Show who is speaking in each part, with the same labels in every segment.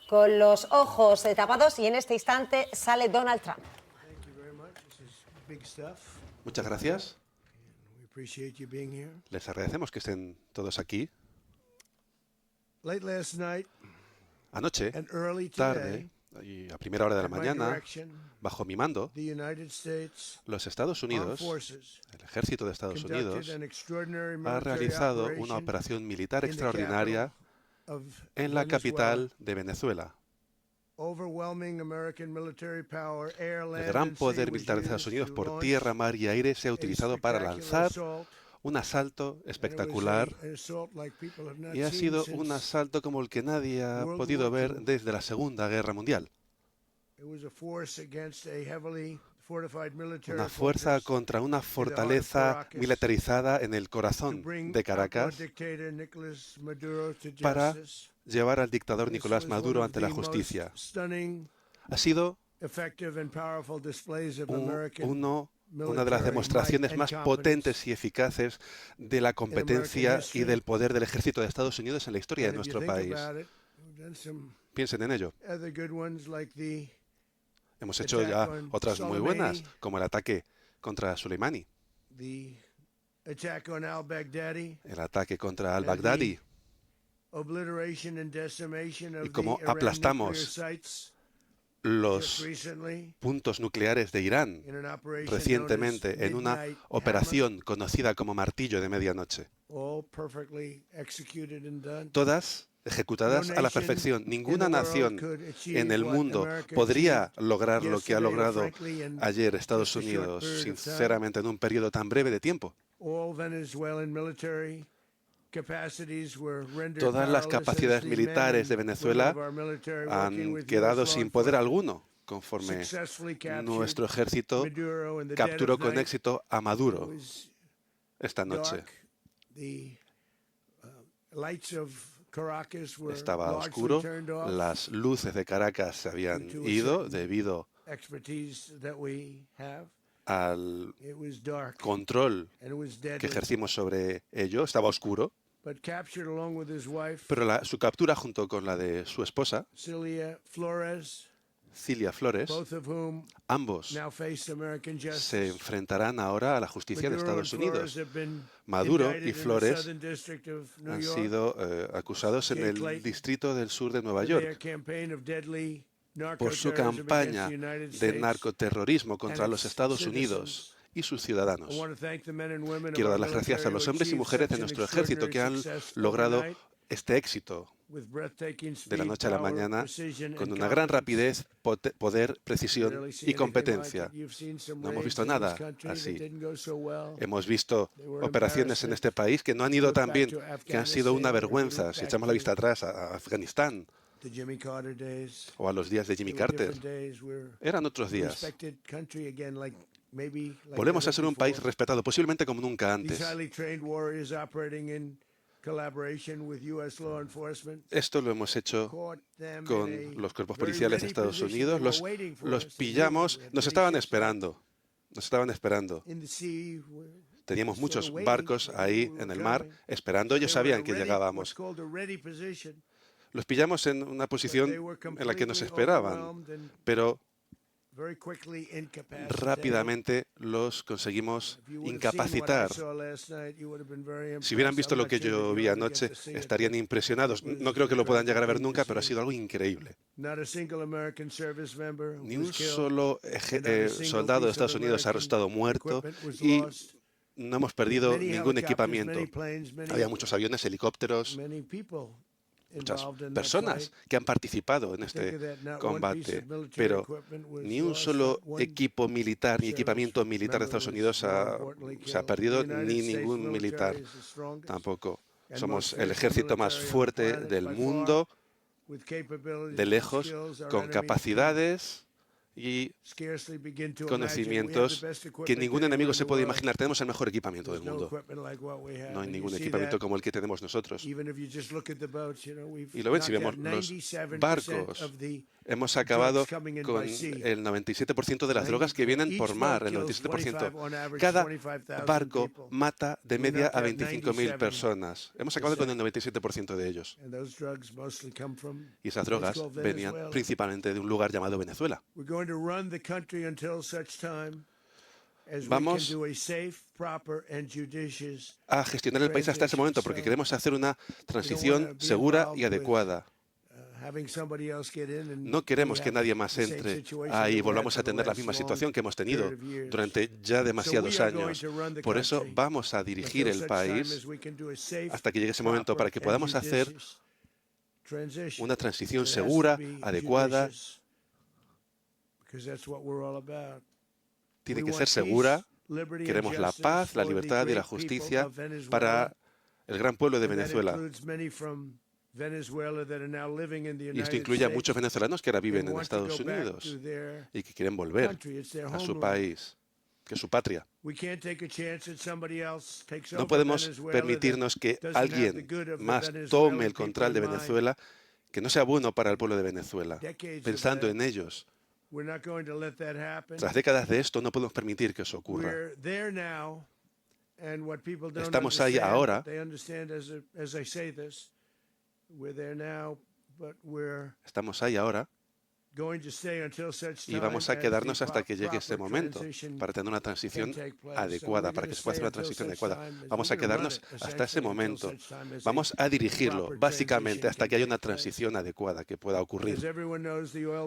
Speaker 1: con los ojos tapados y en este instante sale Donald Trump.
Speaker 2: Muchas gracias. Les agradecemos que estén todos aquí. Anoche, tarde y a primera hora de la mañana, bajo mi mando, los Estados Unidos, el ejército de Estados Unidos, ha realizado una operación militar extraordinaria en la capital de Venezuela. El gran poder militar de Estados Unidos por tierra, mar y aire se ha utilizado para lanzar un asalto espectacular y ha sido un asalto como el que nadie ha podido ver desde la Segunda Guerra Mundial. Una fuerza contra una fortaleza militarizada en el corazón de Caracas para llevar al dictador Nicolás Maduro ante la justicia. Ha sido una de las demostraciones más potentes y eficaces de la competencia y del poder del ejército de Estados Unidos en la historia de nuestro país. Piensen en ello. Hemos hecho ya otras muy buenas, como el ataque contra Soleimani, el ataque contra al-Baghdadi, y cómo aplastamos los puntos nucleares de Irán recientemente en una operación conocida como Martillo de Medianoche. Todas ejecutadas a la perfección. Ninguna nación en el mundo podría lograr lo que ha logrado ayer Estados Unidos, sinceramente, en un periodo tan breve de tiempo. Todas las capacidades militares de Venezuela han quedado sin poder alguno, conforme nuestro ejército capturó con éxito a Maduro esta noche. Estaba oscuro, las luces de Caracas se habían ido debido al control que ejercimos sobre ello. Estaba oscuro, pero su captura junto con la de su esposa, Cilia Flores, ambos se enfrentarán ahora a la justicia de Estados Unidos. Maduro y Flores han sido acusados en el distrito del sur de Nueva York por su campaña de narcoterrorismo contra los Estados Unidos y sus ciudadanos. Quiero dar las gracias a los hombres y mujeres de nuestro ejército que han logrado este éxito de la noche a la mañana con una gran rapidez, poder, precisión y competencia. No hemos visto nada así. Hemos visto operaciones en este país que no han ido tan bien, que han sido una vergüenza. Si echamos la vista atrás a Afganistán o a los días de Jimmy Carter, eran otros días. Volvemos a ser un país respetado, posiblemente como nunca antes. Esto lo hemos hecho con los cuerpos policiales de Estados Unidos. Los pillamos, nos estaban esperando. Teníamos muchos barcos ahí en el mar esperando. Ellos sabían que llegábamos. Los pillamos en una posición en la que nos esperaban, pero rápidamente los conseguimos incapacitar. Si hubieran visto lo que yo vi anoche, estarían impresionados. No creo que lo puedan llegar a ver nunca, pero ha sido algo increíble. Ni un solo soldado de Estados Unidos ha resultado muerto y no hemos perdido ningún equipamiento. Había muchos aviones, helicópteros, muchas personas que han participado en este combate, pero ni un solo equipo militar ni equipamiento militar de Estados Unidos se ha perdido, ni ningún militar tampoco. Somos el ejército más fuerte del mundo, de lejos, con capacidades y conocimientos que ningún enemigo se puede imaginar. Tenemos el mejor equipamiento del mundo. No hay ningún equipamiento como el que tenemos nosotros. Y lo ven si vemos los barcos. hemos acabado con el 97% de las drogas que vienen por mar, el 97%. Cada barco mata de media a 25.000 personas. Hemos acabado con el 97% de ellos. Y esas drogas venían principalmente de un lugar llamado Venezuela. Vamos a gestionar el país hasta ese momento porque queremos hacer una transición segura y adecuada. No queremos que nadie más entre ahí y volvamos a tener la misma situación que hemos tenido durante ya demasiados años. Por eso vamos a dirigir el país hasta que llegue ese momento para que podamos hacer una transición segura, adecuada. Tiene que ser segura. Queremos la paz, la libertad y la justicia para el gran pueblo de Venezuela. Y esto incluye a muchos venezolanos que ahora viven en Estados Unidos y que quieren volver a su país, que es su patria. No podemos permitirnos que alguien más tome el control de Venezuela que no sea bueno para el pueblo de Venezuela. Pensando en ellos, tras décadas de esto, no podemos permitir que eso ocurra. Estamos ahí ahora. Estamos ahí ahora y vamos a quedarnos hasta que llegue ese momento para tener una transición adecuada, para que se pueda hacer una transición adecuada. Vamos a quedarnos hasta ese momento. Vamos a dirigirlo básicamente hasta que haya una transición adecuada que pueda ocurrir.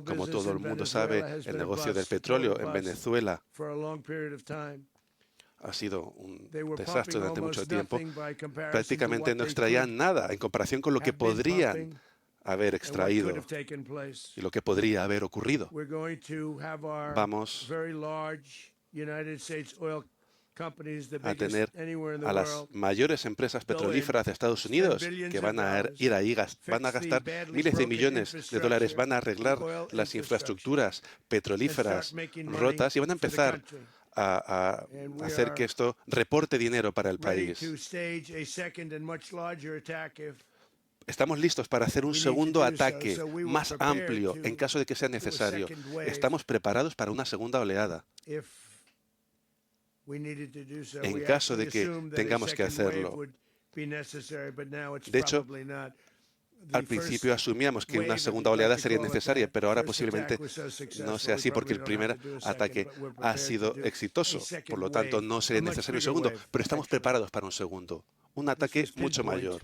Speaker 2: Como todo el mundo sabe, el negocio del petróleo en Venezuela ha sido un desastre durante mucho tiempo. Prácticamente no extraían nada en comparación con lo que podrían haber extraído y lo que podría haber ocurrido. Vamos a tener a las mayores empresas petrolíferas de Estados Unidos que van a ir ahí, van a gastar miles de millones de dólares, van a arreglar las infraestructuras petrolíferas rotas y van a empezar a hacer que esto reporte dinero para el país. Estamos listos para hacer un segundo ataque más amplio en caso de que sea necesario. Estamos preparados para una segunda oleada en caso de que tengamos que hacerlo. De hecho, al principio asumíamos que una segunda oleada sería necesaria, pero ahora posiblemente no sea así porque el primer ataque ha sido exitoso. Por lo tanto, no sería necesario un segundo, pero estamos preparados para un segundo. Un ataque mucho mayor.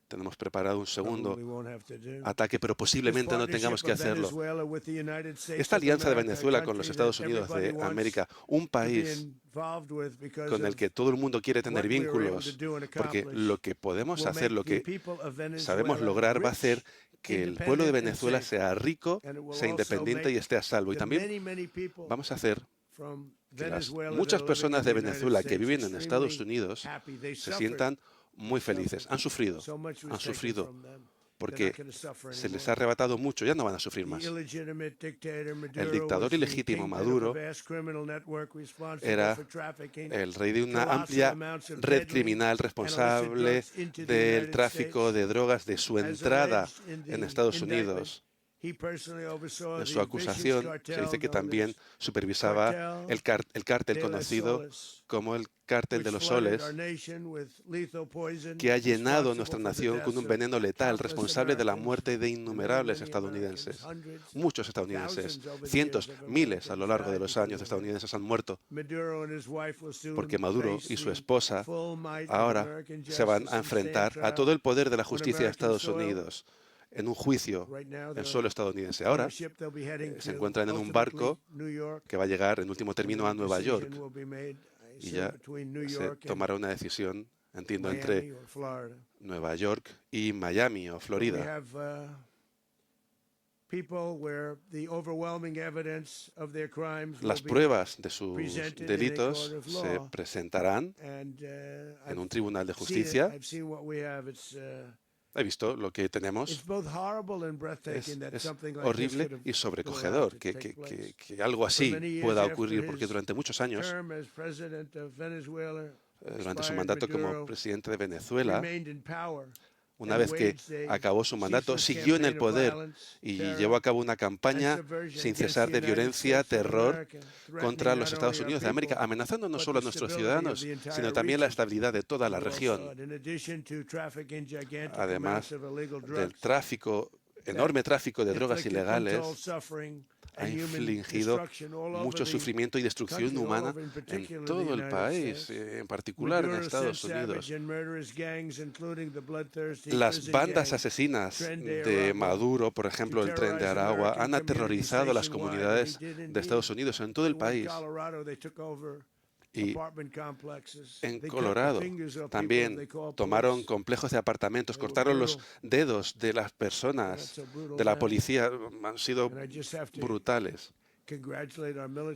Speaker 2: Tenemos preparado un segundo ataque, pero posiblemente no tengamos que hacerlo. Esta alianza de Venezuela con los Estados Unidos de América, un país con el que todo el mundo quiere tener vínculos, porque lo que podemos hacer, lo que sabemos lograr va a hacer que el pueblo de Venezuela sea rico, sea independiente y esté a salvo. Y también vamos a hacer que las muchas personas de Venezuela que viven en Estados Unidos se sientan muy felices. Han sufrido porque se les ha arrebatado mucho, ya no van a sufrir más. El dictador ilegítimo Maduro era el rey de una amplia red criminal responsable del tráfico de drogas, de su entrada en Estados Unidos. En su acusación se dice que también supervisaba el cártel conocido como el cártel de los soles, que ha llenado nuestra nación con un veneno letal responsable de la muerte de innumerables estadounidenses. Muchos estadounidenses, cientos, miles a lo largo de los años de estadounidenses han muerto porque Maduro y su esposa ahora se van a enfrentar a todo el poder de la justicia de Estados Unidos en un juicio en suelo estadounidense. Ahora se encuentran en un barco que va a llegar en último término a Nueva York y ya se tomará una decisión, entiendo, entre Nueva York y Miami o Florida. Las pruebas de sus delitos se presentarán en un tribunal de justicia. He visto lo que tenemos. Es horrible y sobrecogedor que algo así pueda ocurrir, porque durante muchos años, durante su mandato como presidente de Venezuela, una vez que acabó su mandato, siguió en el poder y llevó a cabo una campaña sin cesar de violencia, terror contra los Estados Unidos de América, amenazando no solo a nuestros ciudadanos, sino también la estabilidad de toda la región. Además del enorme tráfico de drogas ilegales, ha infligido mucho sufrimiento y destrucción humana en todo el país, en particular en Estados Unidos. Las bandas asesinas de Maduro, por ejemplo, el Tren de Aragua, han aterrorizado a las comunidades de Estados Unidos en todo el país. Y en Colorado también tomaron complejos de apartamentos, cortaron los dedos de las personas, de la policía, han sido brutales.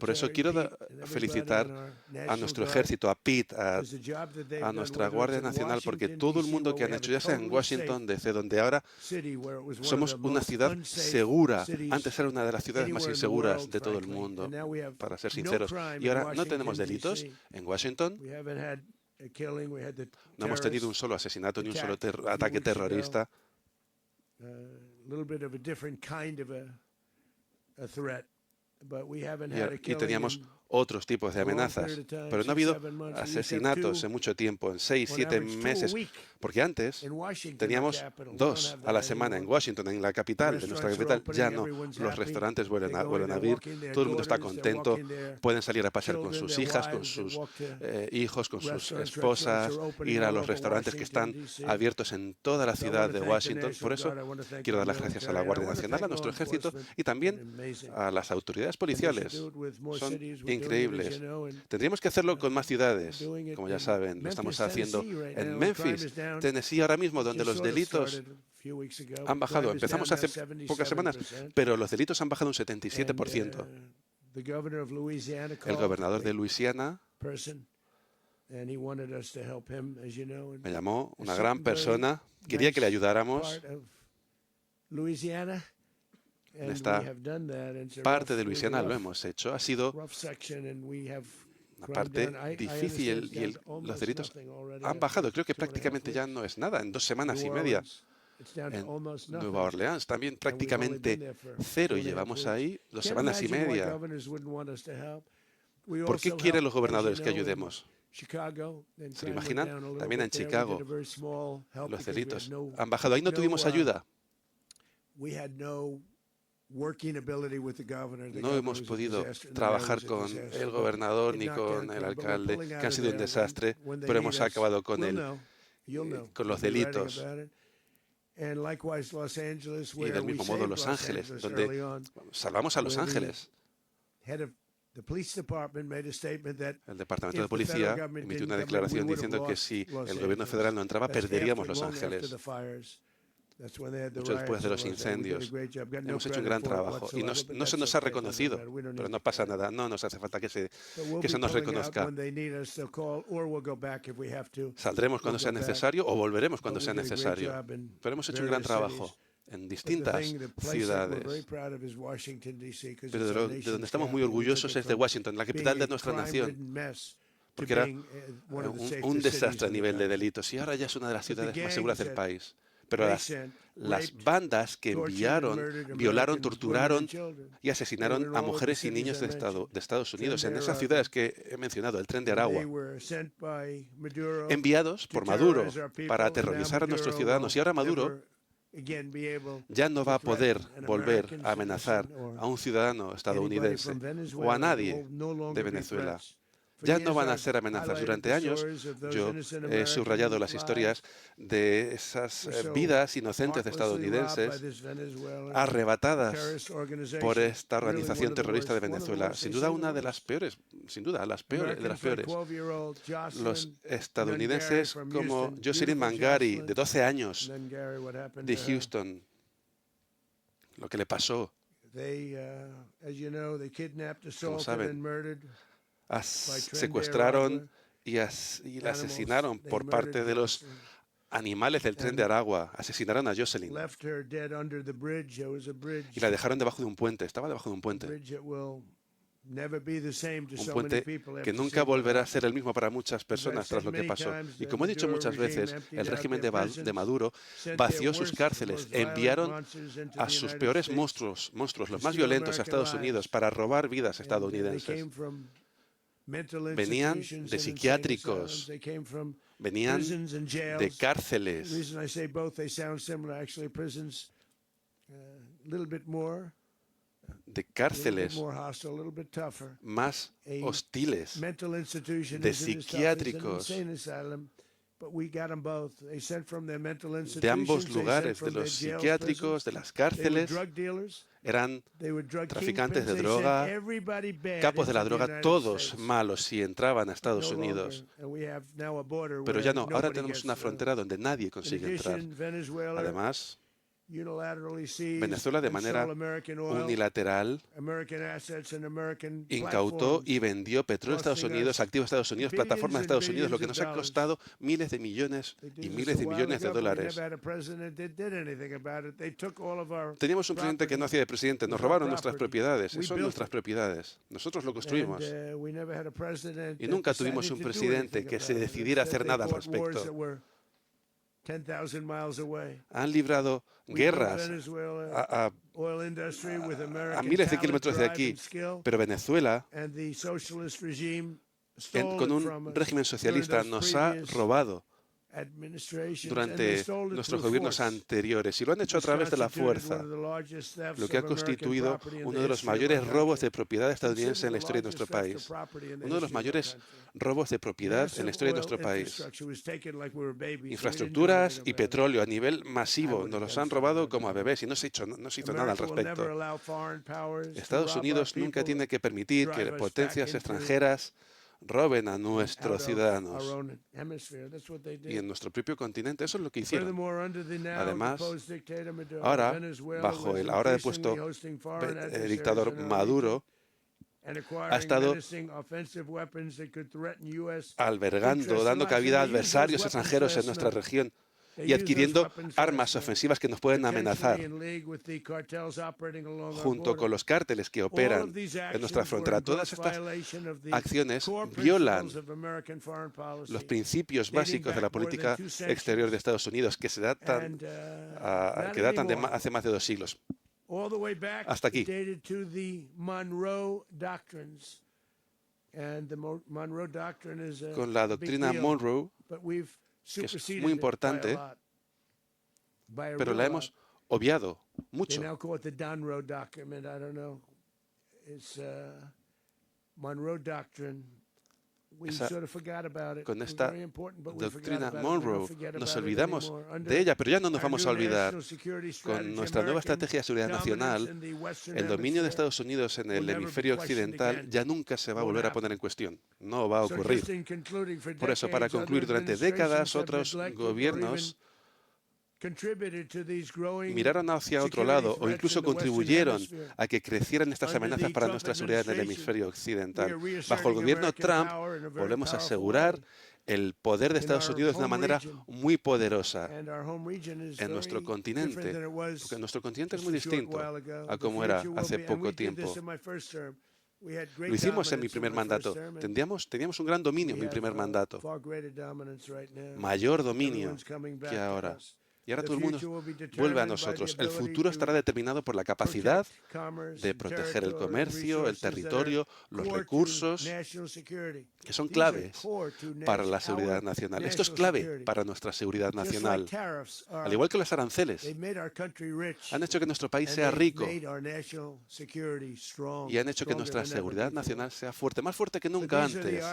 Speaker 2: Por eso quiero felicitar a nuestro ejército, a Pete, a nuestra Guardia Nacional, porque todo el mundo que han hecho, ya sea en Washington, D.C., donde ahora somos una ciudad segura. Antes era una de las ciudades más inseguras de todo el mundo, para ser sinceros. Y ahora no tenemos delitos en Washington. No hemos tenido un solo asesinato ni un solo ataque terrorista. Y teníamos otros tipos de amenazas, pero no ha habido asesinatos en mucho tiempo, en 6, 7 meses, porque antes teníamos 2 a la semana en Washington, en la capital, de nuestra capital, ya no. Los restaurantes vuelven a abrir, todo el mundo está contento, pueden salir a pasear con sus hijas, con sus hijos, con sus esposas, ir a los restaurantes que están abiertos en toda la ciudad de Washington. Por eso quiero dar las gracias a la Guardia Nacional, a nuestro ejército y también a las autoridades policiales. Son increíbles. Tendríamos que hacerlo con más ciudades, como ya saben. Lo estamos haciendo en Memphis, Tennessee, ahora mismo, donde los delitos han bajado. Empezamos hace pocas semanas, pero los delitos han bajado un 77%. El gobernador de Luisiana me llamó, una gran persona, quería que le ayudáramos en esta parte de Luisiana. Lo hemos hecho. Ha sido una parte difícil y los delitos han bajado. Creo que prácticamente ya no es nada. En 2 semanas y media. En Nueva Orleans también prácticamente cero. Y llevamos ahí 2 semanas y media. ¿Por qué quieren los gobernadores que ayudemos? ¿Se lo imaginan? También en Chicago los delitos han bajado. Ahí no tuvimos ayuda. No hemos podido trabajar con el gobernador ni con el alcalde, que han sido un desastre, pero hemos acabado con los delitos. Y del mismo modo Los Ángeles, donde salvamos a Los Ángeles. El Departamento de Policía emitió una declaración diciendo que si el gobierno federal no entraba, perderíamos Los Ángeles. Mucho después de los incendios. Hemos hecho un gran trabajo y no se nos ha reconocido, pero no pasa nada. No nos hace falta que se nos reconozca. Saldremos cuando sea necesario o volveremos cuando sea necesario. Pero hemos hecho un gran trabajo en distintas ciudades. Pero de donde estamos muy orgullosos es de Washington, la capital de nuestra nación, porque era un desastre a nivel de delitos y ahora ya es una de las ciudades más seguras del país. Pero las bandas que violaron, torturaron y asesinaron a mujeres y niños de Estados Unidos, en esas ciudades que he mencionado, el Tren de Aragua, enviados por Maduro para aterrorizar a nuestros ciudadanos. Y ahora Maduro ya no va a poder volver a amenazar a un ciudadano estadounidense o a nadie de Venezuela. Ya no van a ser amenazas. Durante años yo he subrayado las historias de esas vidas inocentes de estadounidenses arrebatadas por esta organización terrorista de Venezuela. Sin duda una de las peores, sin duda las peores de las peores. Los estadounidenses como Jocelyn Mangari, de 12 años, de Houston, lo que le pasó. Como saben, secuestraron y la asesinaron por parte de los animales del Tren de Aragua. Asesinaron a Jocelyn y la dejaron debajo de un puente. Estaba debajo de un puente. Un puente que nunca volverá a ser el mismo para muchas personas tras lo que pasó. Y como he dicho muchas veces, el régimen de Maduro vació sus cárceles, enviaron a sus peores monstruos, los más violentos, a Estados Unidos para robar vidas estadounidenses. Venían de psiquiátricos, venían de cárceles. De cárceles más hostiles, de psiquiátricos, de ambos lugares, de los psiquiátricos, de las cárceles. Eran traficantes de droga, capos de la droga, todos malos si entraban a Estados Unidos. Pero ya no, ahora tenemos una frontera donde nadie consigue entrar. Además, Venezuela de manera unilateral incautó y vendió petróleo a Estados Unidos, activos a Estados Unidos, plataformas de Estados Unidos, lo que nos ha costado miles de millones y miles de millones de dólares. Teníamos un presidente que no hacía de presidente, nos robaron nuestras propiedades, eso son nuestras propiedades, nosotros lo construimos. Y nunca tuvimos un presidente que se decidiera a hacer nada al respecto. Han librado guerras a miles de kilómetros de aquí, pero Venezuela, con un régimen socialista, nos ha robado durante nuestros gobiernos anteriores y lo han hecho a través de la fuerza, lo que ha constituido uno de los mayores robos de propiedad estadounidense en la historia de nuestro país. Uno de los mayores robos de propiedad en la historia de nuestro país. Infraestructuras y petróleo a nivel masivo nos los han robado como a bebés y no se hizo nada al respecto. Estados Unidos nunca tiene que permitir que potencias extranjeras roben a nuestros ciudadanos. Y en nuestro propio continente eso es lo que hicieron. Además, ahora, bajo el ahora depuesto dictador Maduro, ha estado albergando, dando cabida a adversarios extranjeros en nuestra región y adquiriendo armas ofensivas que nos pueden amenazar, junto con los cárteles que operan en nuestra frontera. Todas estas acciones violan los principios básicos de la política exterior de Estados Unidos, que datan de hace más de 2 siglos. Hasta aquí. Con la doctrina Monroe, que es muy importante, pero la hemos obviado mucho. Con esta doctrina Monroe nos olvidamos de ella, pero ya no nos vamos a olvidar. Con nuestra nueva estrategia de seguridad nacional, el dominio de Estados Unidos en el hemisferio occidental ya nunca se va a volver a poner en cuestión. No va a ocurrir. Por eso, para concluir, durante décadas otros gobiernos miraron hacia otro lado o incluso contribuyeron a que crecieran estas amenazas para nuestra seguridad en el hemisferio occidental. Bajo el gobierno Trump volvemos a asegurar el poder de Estados Unidos de una manera muy poderosa en nuestro continente, porque nuestro continente es muy distinto a como era hace poco tiempo. Lo hicimos en mi primer mandato. Teníamos un gran dominio en mi primer mandato, mayor dominio que ahora. Y ahora todo el mundo vuelve a nosotros. El futuro estará determinado por la capacidad de proteger el comercio, el territorio, los recursos, que son claves para la seguridad nacional. Esto es clave para nuestra seguridad nacional. Al igual que los aranceles, han hecho que nuestro país sea rico y han hecho que nuestra seguridad nacional sea fuerte, más fuerte que nunca antes.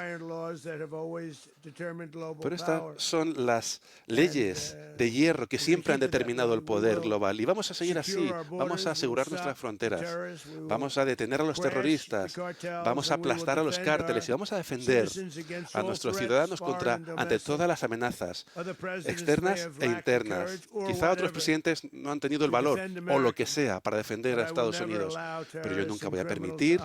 Speaker 2: Pero estas son las leyes de hierro que siempre han determinado el poder global. Y vamos a seguir así. Vamos a asegurar nuestras fronteras. Vamos a detener a los terroristas. Vamos a aplastar a los cárteles y vamos a defender a nuestros ciudadanos ante todas las amenazas externas e internas. Quizá otros presidentes no han tenido el valor o lo que sea para defender a Estados Unidos, pero yo nunca voy a permitir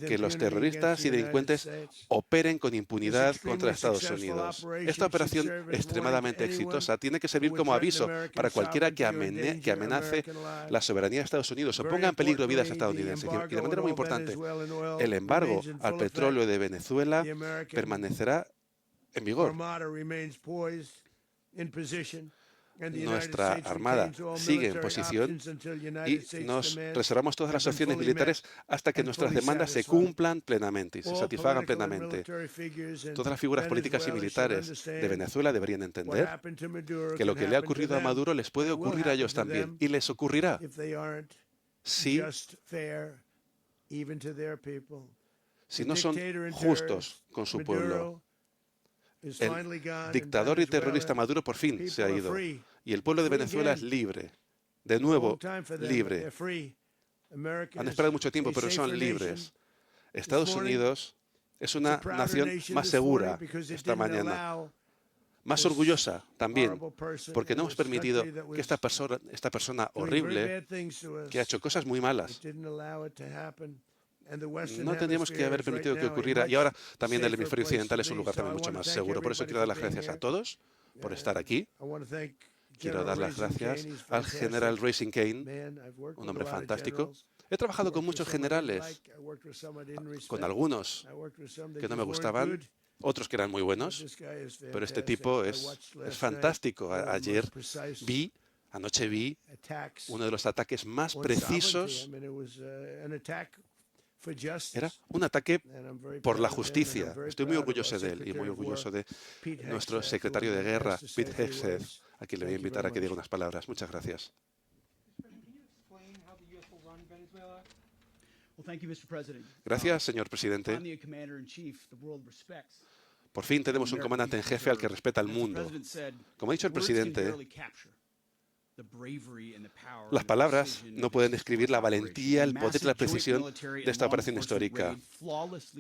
Speaker 2: que los terroristas y delincuentes operen con impunidad contra Estados Unidos. Esta operación extremadamente exitosa tiene que servir como aviso para cualquiera que amenace la soberanía de Estados Unidos o ponga en peligro vidas estadounidenses. Y de manera muy importante, el embargo al petróleo de Venezuela permanecerá en vigor. Nuestra Armada sigue en posición y nos reservamos todas las opciones militares hasta que nuestras demandas se cumplan plenamente y se satisfagan plenamente. Todas las figuras políticas y militares de Venezuela deberían entender que lo que le ha ocurrido a Maduro les puede ocurrir a ellos también, y les ocurrirá si no son justos con su pueblo. El dictador y terrorista Maduro por fin se ha ido y el pueblo de Venezuela es libre, de nuevo libre. Han esperado mucho tiempo, pero son libres. Estados Unidos es una nación más segura esta mañana, más orgullosa también, porque no hemos permitido que esta persona horrible, que ha hecho cosas muy malas, no tendríamos que haber permitido que ocurriera. Y ahora también el hemisferio occidental es un lugar también mucho más seguro. Por eso quiero dar las gracias a todos por estar aquí. Quiero dar las gracias al general Raising Cane, un hombre fantástico. He trabajado con muchos generales, con algunos que no me gustaban, otros que eran muy buenos, pero este tipo es fantástico. Anoche vi uno de los ataques más precisos. Era un ataque por la justicia. Estoy muy orgulloso de él y muy orgulloso de nuestro secretario de guerra, Pete Hegseth, a quien le voy a invitar a que diga unas palabras. Muchas gracias. Gracias, señor presidente. Por fin tenemos un comandante en jefe al que respeta el mundo. Como ha dicho el presidente, las palabras no pueden describir la valentía, el poder y la precisión de esta operación histórica.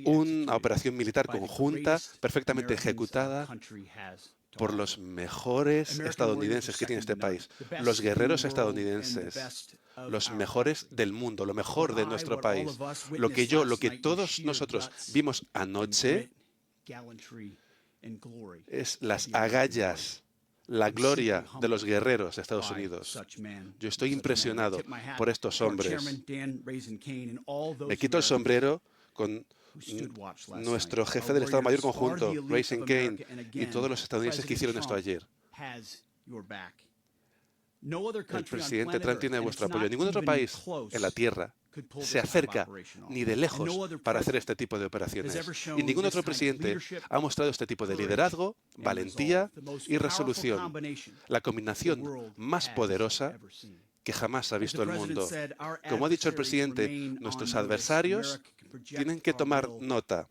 Speaker 2: Una operación militar conjunta, perfectamente ejecutada por los mejores estadounidenses que tiene este país, los guerreros estadounidenses, los mejores del mundo, lo mejor de nuestro país. Lo que todos nosotros vimos anoche es las agallas, la gloria de los guerreros de Estados Unidos. Yo estoy impresionado por estos hombres. Me quito el sombrero con nuestro jefe del Estado Mayor Conjunto, Raising Cane, y todos los estadounidenses que hicieron esto ayer. El presidente Trump tiene vuestro apoyo. Ningún otro país en la Tierra se acerca ni de lejos para hacer este tipo de operaciones. Y ningún otro presidente ha mostrado este tipo de liderazgo, valentía y resolución. La combinación más poderosa que jamás ha visto el mundo. Como ha dicho el presidente, nuestros adversarios tienen que tomar nota.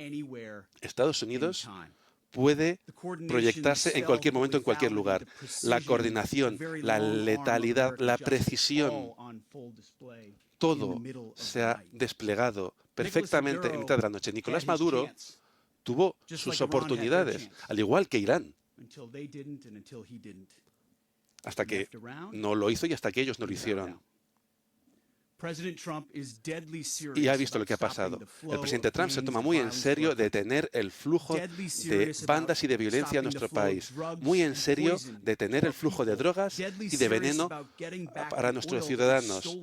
Speaker 2: Estados Unidos puede proyectarse en cualquier momento, en cualquier lugar. La coordinación, la letalidad, la precisión, todo se ha desplegado perfectamente en mitad de la noche. Nicolás Maduro tuvo sus oportunidades, al igual que Irán, hasta que no lo hizo y hasta que ellos no lo hicieron. Y ha visto lo que ha pasado. El presidente Trump se toma muy en serio detener el flujo de bandas y de violencia en nuestro país. Muy en serio detener el flujo de drogas y de veneno para nuestros ciudadanos.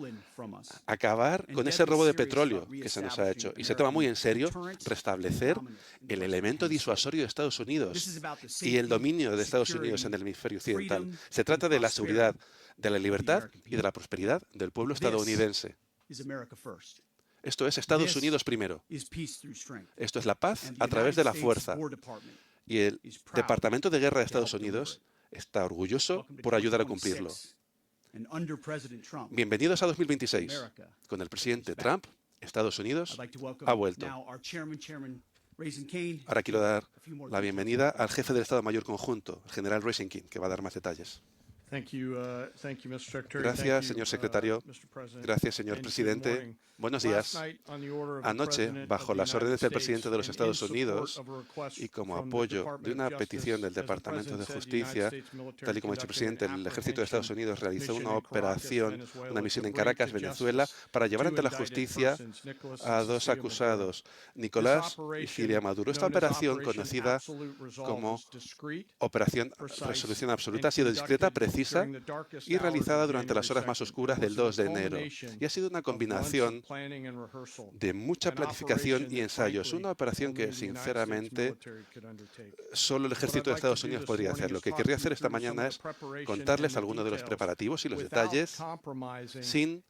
Speaker 2: Acabar con ese robo de petróleo que se nos ha hecho. Y se toma muy en serio restablecer el elemento disuasorio de Estados Unidos y el dominio de Estados Unidos en el hemisferio occidental. Se trata de la seguridad, de la libertad y de la prosperidad del pueblo estadounidense. Esto es Estados Unidos primero. Esto es la paz a través de la fuerza. Y el Departamento de Guerra de Estados Unidos está orgulloso por ayudar a cumplirlo. Bienvenidos a 2026. Con el presidente Trump, Estados Unidos ha vuelto. Ahora quiero dar la bienvenida al jefe del Estado Mayor Conjunto, el general Raising Cane, que va a dar más detalles. Gracias, señor secretario. Gracias, señor presidente. Buenos días. Anoche, bajo las órdenes del presidente de los Estados Unidos y como apoyo de una petición del Departamento de Justicia, tal y como ha dicho el presidente, el ejército de Estados Unidos realizó una operación, una misión en Caracas, Venezuela, para llevar ante la justicia a dos acusados, Nicolás y Cilia Maduro. Esta operación, conocida como Operación Resolución Absoluta, ha sido discreta, precisa y realizada durante las horas más oscuras del 2 de enero. Y ha sido una combinación de mucha planificación y ensayos. Una operación que, sinceramente, solo el ejército de Estados Unidos podría hacer. Lo que querría hacer esta mañana es contarles algunos de los preparativos y los detalles sin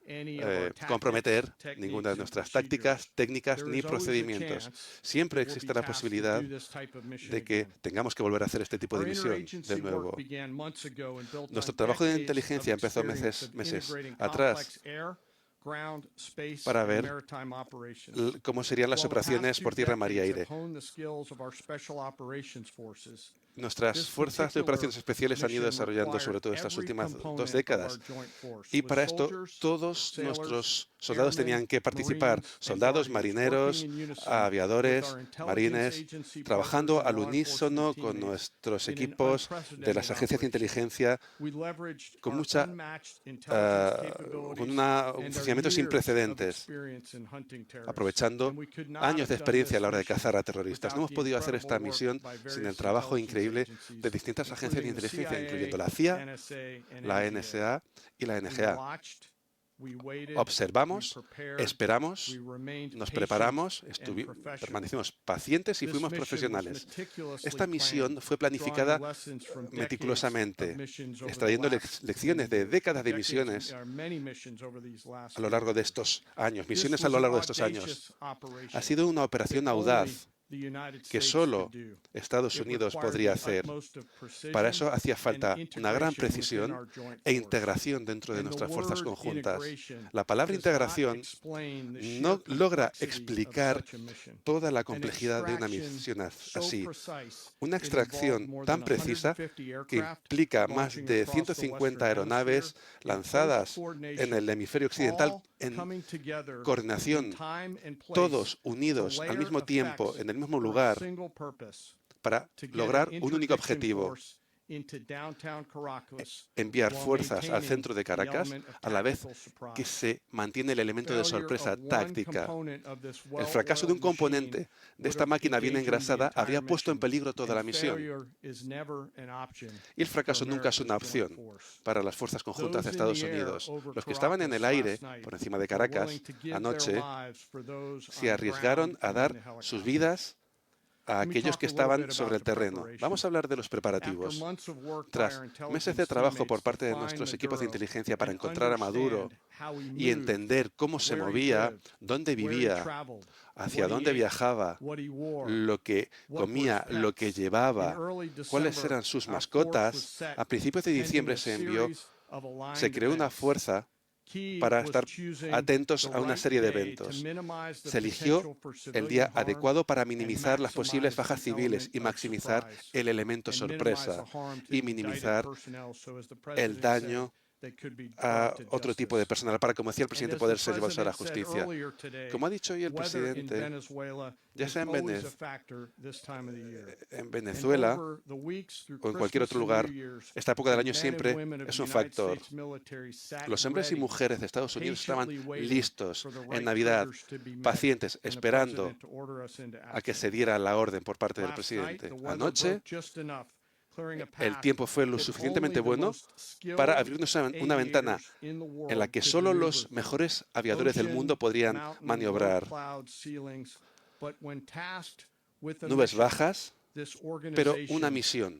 Speaker 2: comprometer ninguna de nuestras tácticas, técnicas ni procedimientos. Siempre existe la posibilidad de que tengamos que volver a hacer este tipo de misión de nuevo. Nuestro trabajo de inteligencia empezó meses atrás para ver cómo serían las operaciones por tierra, mar y aire. Nuestras fuerzas de operaciones especiales han ido desarrollando sobre todo estas últimas 2 décadas. Y para esto, todos nuestros soldados tenían que participar, soldados, marineros, aviadores, marines, trabajando al unísono con nuestros equipos de las agencias de inteligencia, con un funcionamiento sin precedentes, aprovechando años de experiencia a la hora de cazar a terroristas. No hemos podido hacer esta misión sin el trabajo increíble de distintas agencias de inteligencia, incluyendo la CIA, la NSA y la NGA. Observamos, esperamos, nos preparamos, permanecimos pacientes y fuimos profesionales. Esta misión fue planificada meticulosamente, extrayendo lecciones de décadas de misiones a lo largo de estos años, Ha sido una operación audaz que solo Estados Unidos podría hacer. Para eso hacía falta una gran precisión e integración dentro de nuestras fuerzas conjuntas. La palabra integración no logra explicar toda la complejidad de una misión así. Una extracción tan precisa que implica más de 150 aeronaves lanzadas en el hemisferio occidental en coordinación, todos unidos al mismo tiempo, en el mismo lugar, para lograr un único objetivo: enviar fuerzas al centro de Caracas, a la vez que se mantiene el elemento de sorpresa táctica. El fracaso de un componente de esta máquina bien engrasada habría puesto en peligro toda la misión. Y el fracaso nunca es una opción para las fuerzas conjuntas de Estados Unidos. Los que estaban en el aire, por encima de Caracas, anoche, se arriesgaron a dar sus vidas a aquellos que estaban sobre el terreno. Vamos a hablar de los preparativos. Tras meses de trabajo por parte de nuestros equipos de inteligencia para encontrar a Maduro y entender cómo se movía, dónde vivía, hacia dónde viajaba, lo que comía, lo que llevaba, cuáles eran sus mascotas, a principios de diciembre se creó una fuerza para estar atentos a una serie de eventos. Se eligió el día adecuado para minimizar las posibles bajas civiles y maximizar el elemento sorpresa y minimizar el daño a otro tipo de personal para, como decía el presidente, poder ser llevados a la justicia. Como ha dicho hoy el presidente, ya sea en Venezuela o en cualquier otro lugar, esta época del año siempre es un factor. Los hombres y mujeres de Estados Unidos estaban listos en Navidad, pacientes, esperando a que se diera la orden por parte del presidente. Anoche, el tiempo fue lo suficientemente bueno para abrirnos una ventana en la que solo los mejores aviadores del mundo podrían maniobrar. Nubes bajas, pero una misión.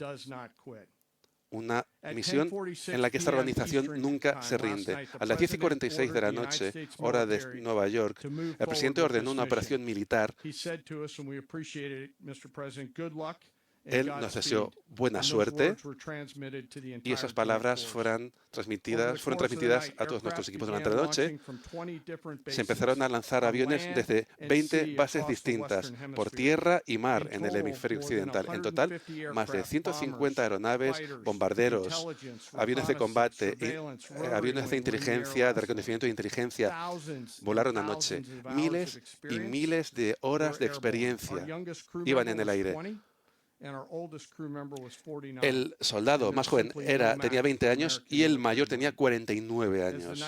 Speaker 2: Una misión en la que esta organización nunca se rinde. A las 10:46 de la noche, hora de Nueva York, el presidente ordenó una operación militar Él nos deseó buena suerte y esas palabras fueron transmitidas a todos nuestros equipos durante la noche. Se empezaron a lanzar aviones desde 20 bases distintas, por tierra y mar en el hemisferio occidental. En total, más de 150 aeronaves, bombarderos, aviones de combate, aviones de inteligencia, de reconocimiento de inteligencia, volaron anoche. Miles y miles de horas de experiencia iban en el aire. El soldado más joven tenía 20 años y el mayor tenía 49 años.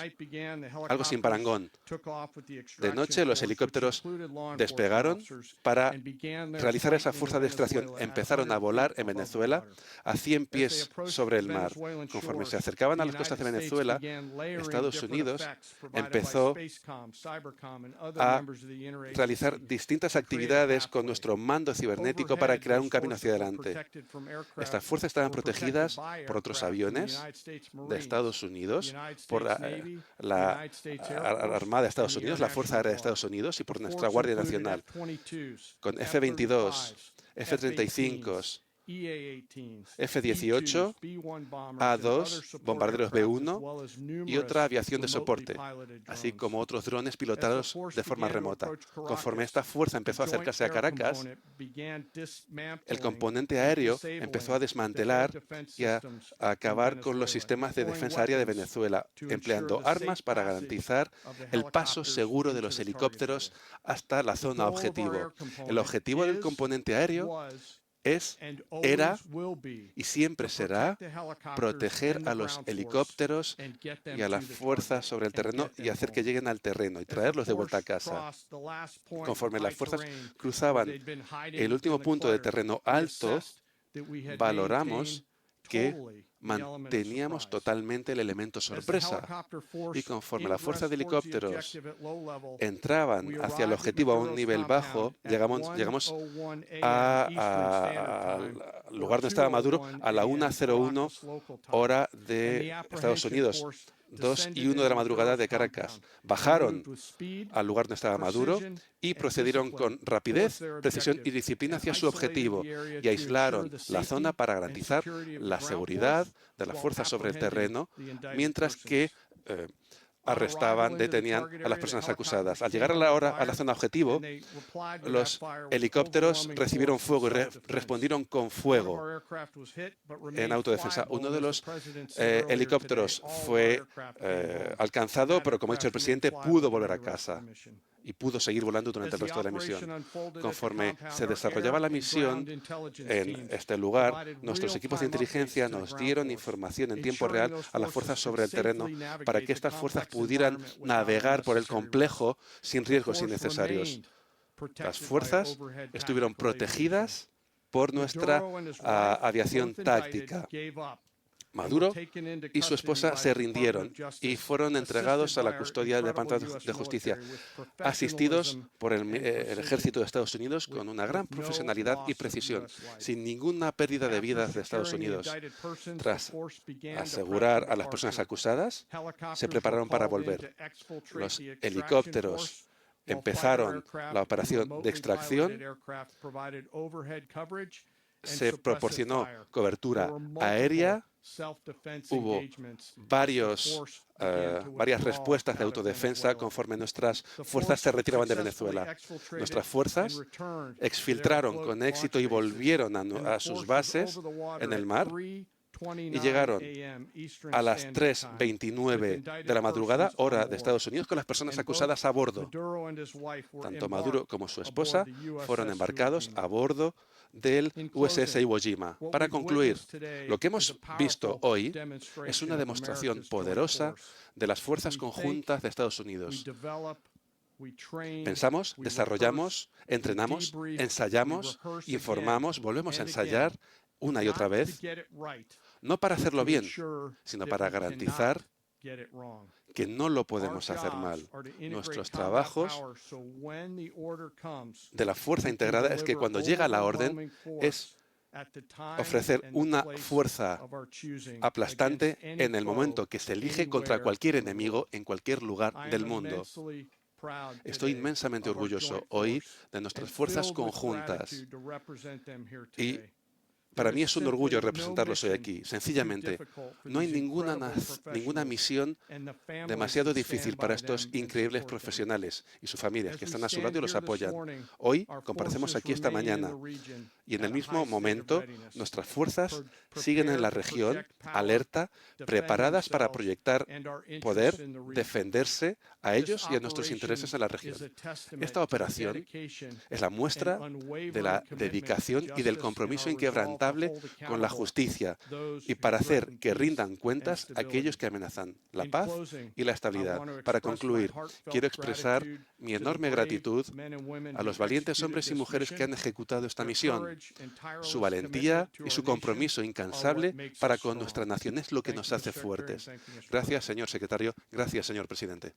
Speaker 2: Algo sin parangón. De noche, los helicópteros despegaron para realizar esa fuerza de extracción. Empezaron a volar en Venezuela a 100 pies sobre el mar. Conforme se acercaban a las costas de Venezuela, Estados Unidos empezó a realizar distintas actividades con nuestro mando cibernético para crear un camino hacia adelante. Estas fuerzas estaban protegidas por otros aviones de Estados Unidos, por la Armada de Estados Unidos, la Fuerza Aérea de Estados Unidos y por nuestra Guardia Nacional, con F-22, F-35, F-18, A-2, bombarderos B-1 y otra aviación de soporte, así como otros drones pilotados de forma remota. Conforme esta fuerza empezó a acercarse a Caracas, el componente aéreo empezó a desmantelar y a acabar con los sistemas de defensa aérea de Venezuela, empleando armas para garantizar el paso seguro de los helicópteros hasta la zona objetivo. El objetivo del componente aéreo era y siempre será proteger a los helicópteros y a las fuerzas sobre el terreno y hacer que lleguen al terreno y traerlos de vuelta a casa. Conforme las fuerzas cruzaban el último punto de terreno alto, valoramos que manteníamos totalmente el elemento sorpresa. Y conforme la fuerza de helicópteros entraban hacia el objetivo a un nivel bajo, llegamos al lugar donde estaba Maduro a la 1:01 hora de Estados Unidos, 2:01 de la madrugada de Caracas. Bajaron al lugar donde estaba Maduro y procedieron con rapidez, precisión y disciplina hacia su objetivo y aislaron la zona para garantizar la seguridad de las fuerzas sobre el terreno, mientras que detenían a las personas acusadas. Al llegar a la zona objetivo, los helicópteros recibieron fuego y respondieron con fuego en autodefensa. Uno de los helicópteros fue alcanzado, pero como ha dicho el presidente, pudo volver a casa y pudo seguir volando durante el resto de la misión. Conforme se desarrollaba la misión en este lugar, nuestros equipos de inteligencia nos dieron información en tiempo real a las fuerzas sobre el terreno para que estas fuerzas pudieran navegar por el complejo sin riesgos innecesarios. Las fuerzas estuvieron protegidas por nuestra aviación táctica. Maduro y su esposa se rindieron y fueron entregados a la custodia del Departamento de Justicia, asistidos por el ejército de Estados Unidos con una gran profesionalidad y precisión, sin ninguna pérdida de vidas de Estados Unidos. Tras asegurar a las personas acusadas, se prepararon para volver. Los helicópteros empezaron la operación de extracción. Se proporcionó cobertura aérea. Hubo varias respuestas de autodefensa conforme nuestras fuerzas se retiraban de Venezuela. Nuestras fuerzas exfiltraron con éxito y volvieron a sus bases en el mar y llegaron a las 3:29 de la madrugada, hora de Estados Unidos, con las personas acusadas a bordo. Tanto Maduro como su esposa fueron embarcados a bordo del USS Iwo Jima. Para concluir, lo que hemos visto hoy es una demostración poderosa de las fuerzas conjuntas de Estados Unidos. Pensamos, desarrollamos, entrenamos, ensayamos, informamos, volvemos a ensayar una y otra vez, no para hacerlo bien, sino para garantizar que no lo podemos hacer mal. Nuestros trabajos de la fuerza integrada es que cuando llega la orden es ofrecer una fuerza aplastante en el momento que se elige contra cualquier enemigo en cualquier lugar del mundo. Estoy inmensamente orgulloso hoy de nuestras fuerzas conjuntas y Para mí es un orgullo representarlos hoy aquí. Sencillamente, no hay ninguna misión demasiado difícil para estos increíbles profesionales y sus familias que están a su lado y los apoyan. Hoy comparecemos aquí esta mañana y en el mismo momento nuestras fuerzas siguen en la región, alerta, preparadas para proyectar poder, defenderse a ellos y a nuestros intereses en la región. Esta operación es la muestra de la dedicación y del compromiso inquebrantable con la justicia y para hacer que rindan cuentas a aquellos que amenazan la paz y la estabilidad. Para concluir, quiero expresar mi enorme gratitud a los valientes hombres y mujeres que han ejecutado esta misión. Su valentía y su compromiso incansable para con nuestra nación es lo que nos hace fuertes. Gracias, señor secretario. Gracias, señor presidente.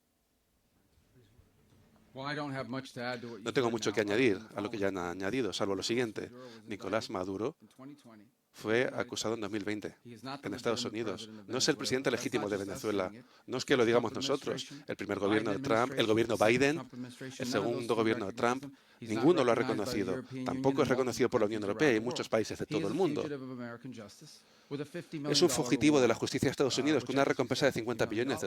Speaker 2: No tengo mucho que añadir a lo que ya han añadido, salvo lo siguiente. Nicolás Maduro fue acusado en 2020 en Estados Unidos. No es el presidente legítimo de Venezuela. No es que lo digamos nosotros. El primer gobierno de Trump, el gobierno Biden, el segundo gobierno de Trump, ninguno lo ha reconocido. Tampoco es reconocido por la Unión Europea y muchos países de todo el mundo. Es un fugitivo de la justicia de Estados Unidos con una recompensa de $50 millones.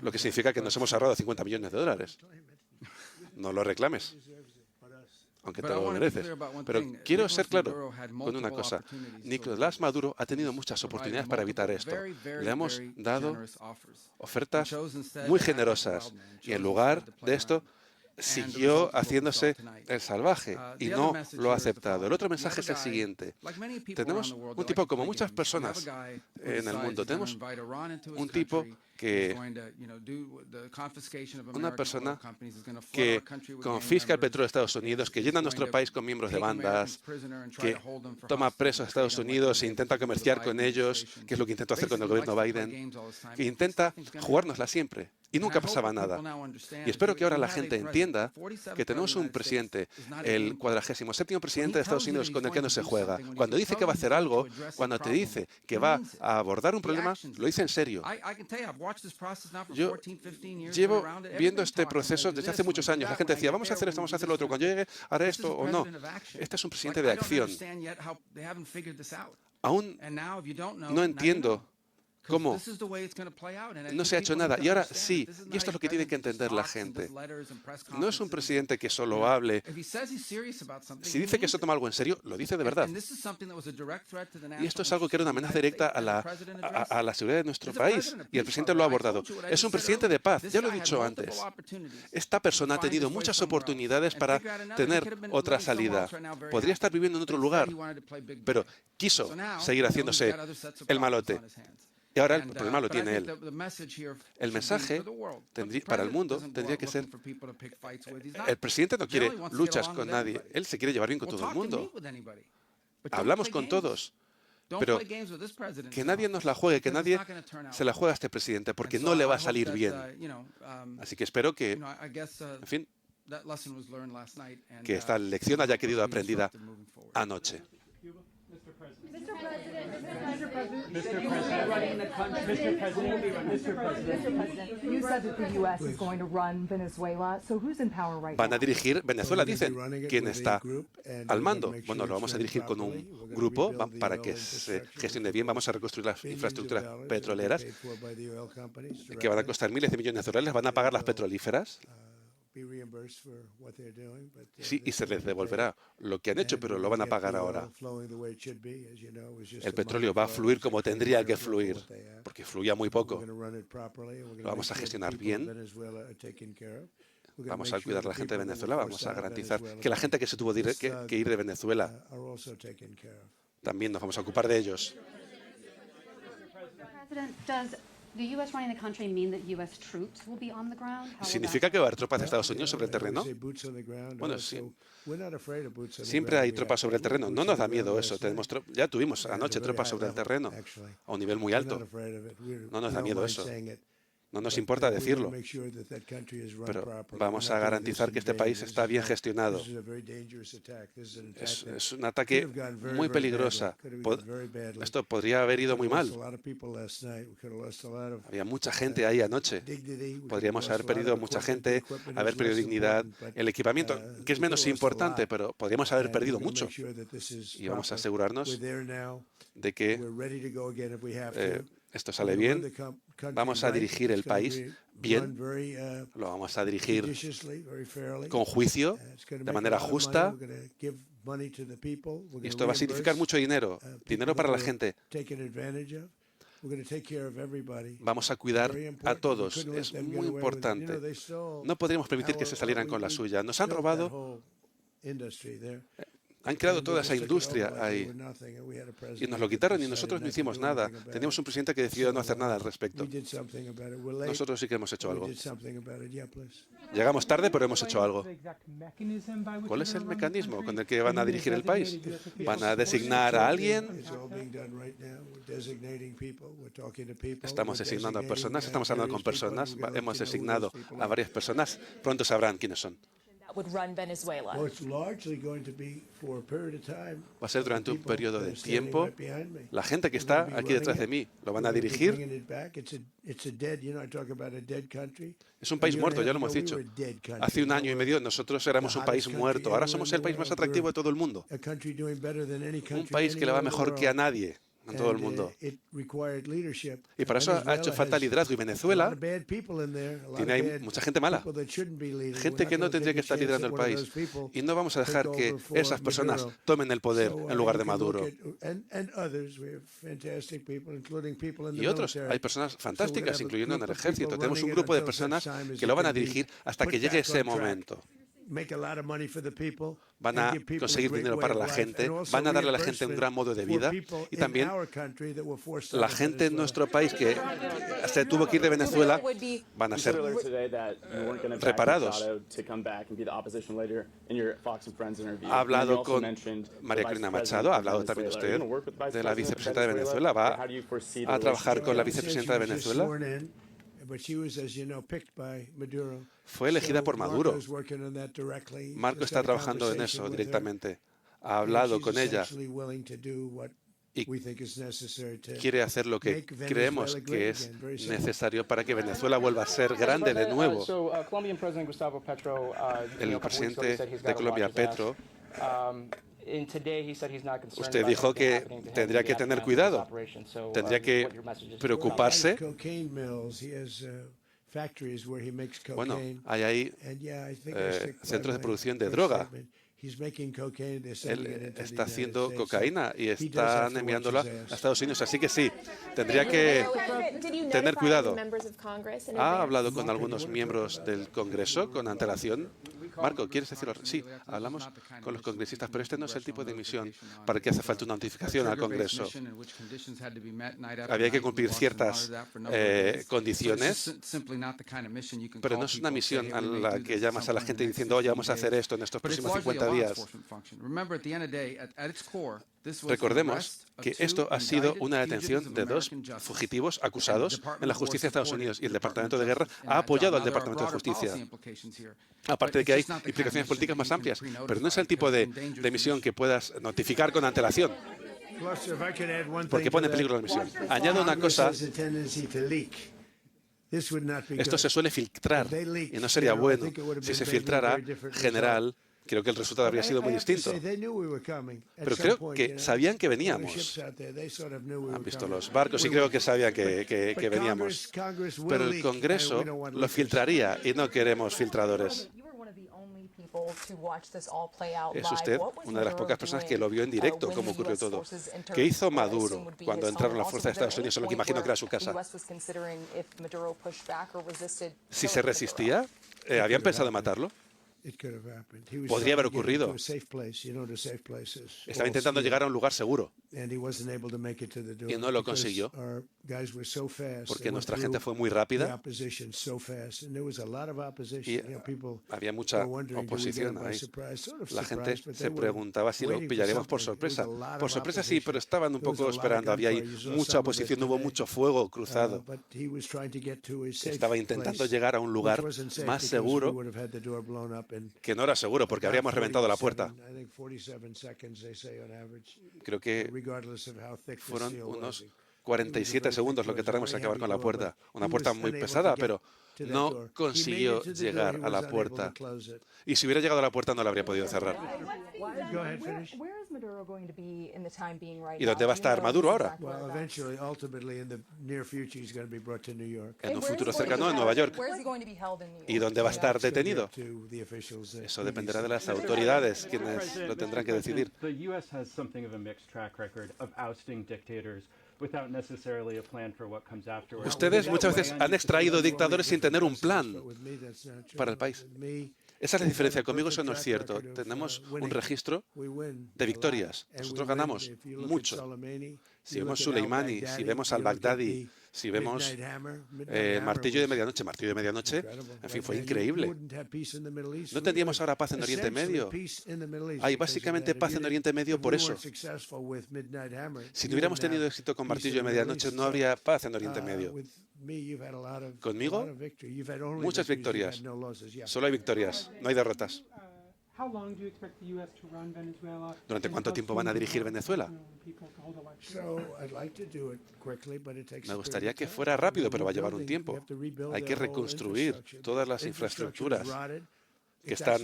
Speaker 2: Lo que significa que nos hemos ahorrado $50 millones. No lo reclames, aunque te lo mereces. Pero quiero ser claro con una cosa. Nicolás Maduro ha tenido muchas oportunidades para evitar esto. Le hemos dado ofertas muy generosas y en lugar de esto siguió haciéndose el salvaje y no lo ha aceptado. El otro mensaje es el siguiente. Tenemos un tipo, como muchas personas en el mundo, tenemos un tipo que una persona que confisca el petróleo de Estados Unidos, que llena nuestro país con miembros de bandas, que toma presos a Estados Unidos e intenta comerciar con ellos, que es lo que intentó hacer con el gobierno Biden, que intenta jugárnosla siempre y nunca pasaba nada. Y espero que ahora la gente entienda que tenemos un presidente, el 47º presidente de Estados Unidos, con el que no se juega. Cuando dice que va a hacer algo, cuando te dice que va a abordar un problema, lo dice en serio. Yo llevo viendo este proceso desde hace muchos años. La gente decía, vamos a hacer esto, vamos a hacer lo otro. Cuando llegue, haré esto o no. Este es un presidente de acción. Aún no entiendo cómo no se ha hecho nada. Y ahora sí, y esto es lo que tiene que entender la gente. No es un presidente que solo hable. Si dice que se toma algo en serio, lo dice de verdad. Y esto es algo que era una amenaza directa a la seguridad de nuestro país. Y el presidente lo ha abordado. Es un presidente de paz, ya lo he dicho antes. Esta persona ha tenido muchas oportunidades para tener otra salida. Podría estar viviendo en otro lugar, pero quiso seguir haciéndose el malote. Y ahora el problema lo tiene él. El mensaje para el mundo tendría que ser, el presidente no quiere luchas con nadie, él se quiere llevar bien con todo el mundo. Hablamos con todos, pero que nadie nos la juegue, que nadie se la juegue a este presidente, porque no le va a salir bien. Así que espero que, en fin, que esta lección haya quedado aprendida anoche. Van a dirigir Venezuela, dicen. ¿Quién está al mando? Bueno, lo vamos a dirigir con un grupo para que se gestione bien. Vamos a reconstruir las infraestructuras petroleras que van a costar miles de millones de dólares. Van a pagar las petrolíferas. Sí, y se les devolverá lo que han hecho, pero lo van a pagar ahora. El petróleo va a fluir como tendría que fluir, porque fluía muy poco. Lo vamos a gestionar bien. Vamos a cuidar a la gente de Venezuela. Vamos a garantizar que la gente que se tuvo que ir de Venezuela, también nos vamos a ocupar de ellos. ¿Significa que va a haber tropas de Estados Unidos sobre el terreno? Bueno, sí. Siempre hay tropas sobre el terreno. No nos da miedo eso. Ya tuvimos anoche tropas sobre el terreno a un nivel muy alto. No nos da miedo eso. No nos importa decirlo, pero vamos a garantizar que este país está bien gestionado. Es un ataque muy peligroso. Esto podría haber ido muy mal. Había mucha gente ahí anoche. Podríamos haber perdido mucha gente, haber perdido dignidad. El equipamiento, que es menos importante, pero podríamos haber perdido mucho. Y vamos a asegurarnos de que esto sale bien. Vamos a dirigir el país bien. Lo vamos a dirigir con juicio, de manera justa. Y esto va a significar mucho dinero, dinero para la gente. Vamos a cuidar a todos. Es muy importante. No podríamos permitir que se salieran con la suya. Nos han robado. Han creado toda esa industria ahí y nos lo quitaron y nosotros no hicimos nada. Teníamos un presidente que decidió no hacer nada al respecto. Nosotros sí que hemos hecho algo. Llegamos tarde, pero hemos hecho algo. ¿Cuál es el mecanismo con el que van a dirigir el país? ¿Van a designar a alguien? Estamos designando a personas, estamos hablando con personas, hemos designado a varias personas. Pronto sabrán quiénes son. Va a ser durante un periodo de tiempo. La gente que está aquí detrás de mí lo van a dirigir. Es un país muerto, ya lo hemos dicho. Hace un año y medio nosotros éramos un país muerto. Ahora somos el país más atractivo de todo el mundo. Un país que le va mejor que a nadie en todo el mundo. Y para eso ha hecho falta liderazgo. Y Venezuela tiene ahí mucha gente mala, gente que no tendría que estar liderando el país. Y no vamos a dejar que esas personas tomen el poder en lugar de Maduro. Y otros, hay personas fantásticas, incluyendo en el ejército. Tenemos un grupo de personas que lo van a dirigir hasta que llegue ese momento. Van a conseguir dinero para la gente, van a darle a la gente un gran modo de vida y también la gente en nuestro país que se tuvo que ir de Venezuela van a ser reparados. Ha hablado con María Corina Machado, ha hablado también usted de la vicepresidenta de Venezuela, va a trabajar con la vicepresidenta de Venezuela. Fue elegida por Maduro. Marco está trabajando en eso directamente. Ha hablado con ella y quiere hacer lo que creemos que es necesario para que Venezuela vuelva a ser grande de nuevo. El presidente de Colombia, Petro, usted dijo que tendría que tener cuidado, tendría que preocuparse. Bueno, hay ahí centros de producción de droga. Él está haciendo cocaína y están enviándola a Estados Unidos. Así que sí, tendría que tener cuidado. ¿Ha hablado con algunos miembros del Congreso con antelación? Marco, ¿quieres decirlo? Sí, hablamos con los congresistas, pero este no es el tipo de misión para el que hace falta una notificación al Congreso. Había que cumplir ciertas condiciones, pero no es una misión a la que llamas a la gente diciendo, oye, vamos a hacer esto en estos próximos 50 días. Recordemos que esto ha sido una detención de 2 fugitivos acusados en la justicia de Estados Unidos y el Departamento de Guerra ha apoyado al Departamento de Justicia. Aparte de que hay implicaciones políticas más amplias, pero no es el tipo de misión que puedas notificar con antelación, porque pone en peligro la misión. Añado una cosa. Esto se suele filtrar y no sería bueno. Si se filtrara, general, creo que el resultado habría sido muy distinto. Pero creo que sabían que veníamos. Han visto los barcos y creo que sabían que veníamos. Pero el Congreso lo filtraría y no queremos filtradores. Es usted una de las pocas personas que lo vio en directo, cómo ocurrió todo. ¿Qué hizo Maduro cuando entraron las fuerzas de Estados Unidos en lo que imagino que era su casa? Si se resistía, ¿habían pensado en matarlo? Podría haber ocurrido. Estaba intentando llegar a un lugar seguro y no lo consiguió porque nuestra gente fue muy rápida y había mucha oposición ahí. La gente se preguntaba si lo pillaríamos por sorpresa. Por sorpresa sí, pero estaban un poco esperando. Había ahí mucha oposición, hubo mucho fuego cruzado. Estaba intentando llegar a un lugar más seguro, que no era seguro porque habríamos reventado la puerta. Creo que fueron unos 47 segundos lo que tardamos en acabar con la puerta. Una puerta muy pesada, pero no consiguió llegar a la puerta. Y si hubiera llegado a la puerta no la habría podido cerrar. ¿Y dónde va a estar Maduro ahora? En un futuro cercano en Nueva York. ¿Y dónde va a estar detenido? Eso dependerá de las autoridades, quienes lo tendrán que decidir. Ustedes muchas veces han extraído dictadores sin tener un plan para el país. Esa es la diferencia. Conmigo eso no es cierto. Tenemos un registro de victorias. Nosotros ganamos mucho. Si vemos Soleimani, si vemos al-Baghdadi, si vemos el martillo de medianoche, en fin, fue increíble. No tendríamos ahora paz en Oriente Medio. Hay básicamente paz en Oriente Medio por eso. Si no hubiéramos tenido éxito con martillo de medianoche, no habría paz en Oriente Medio. Conmigo, muchas victorias. Solo hay victorias, no hay derrotas. ¿Durante cuánto tiempo van a dirigir Venezuela? Me gustaría que fuera rápido, pero va a llevar un tiempo. Hay que reconstruir todas las infraestructuras que están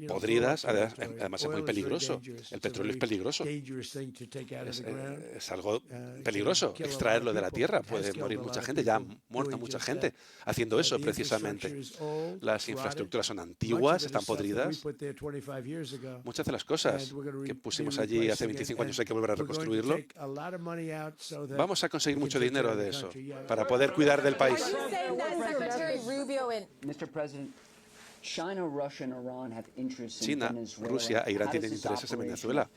Speaker 2: podridas. Además es muy peligroso. El petróleo es peligroso. Es algo peligroso extraerlo de la tierra. Puede morir mucha gente. Ya ha muerto mucha gente haciendo eso precisamente. Las infraestructuras son antiguas, están podridas. Muchas de las cosas que pusimos allí hace 25 años hay que volver a reconstruirlo. Vamos a conseguir mucho dinero de eso para poder cuidar del país. China, Rusia e Irán tienen intereses en Venezuela.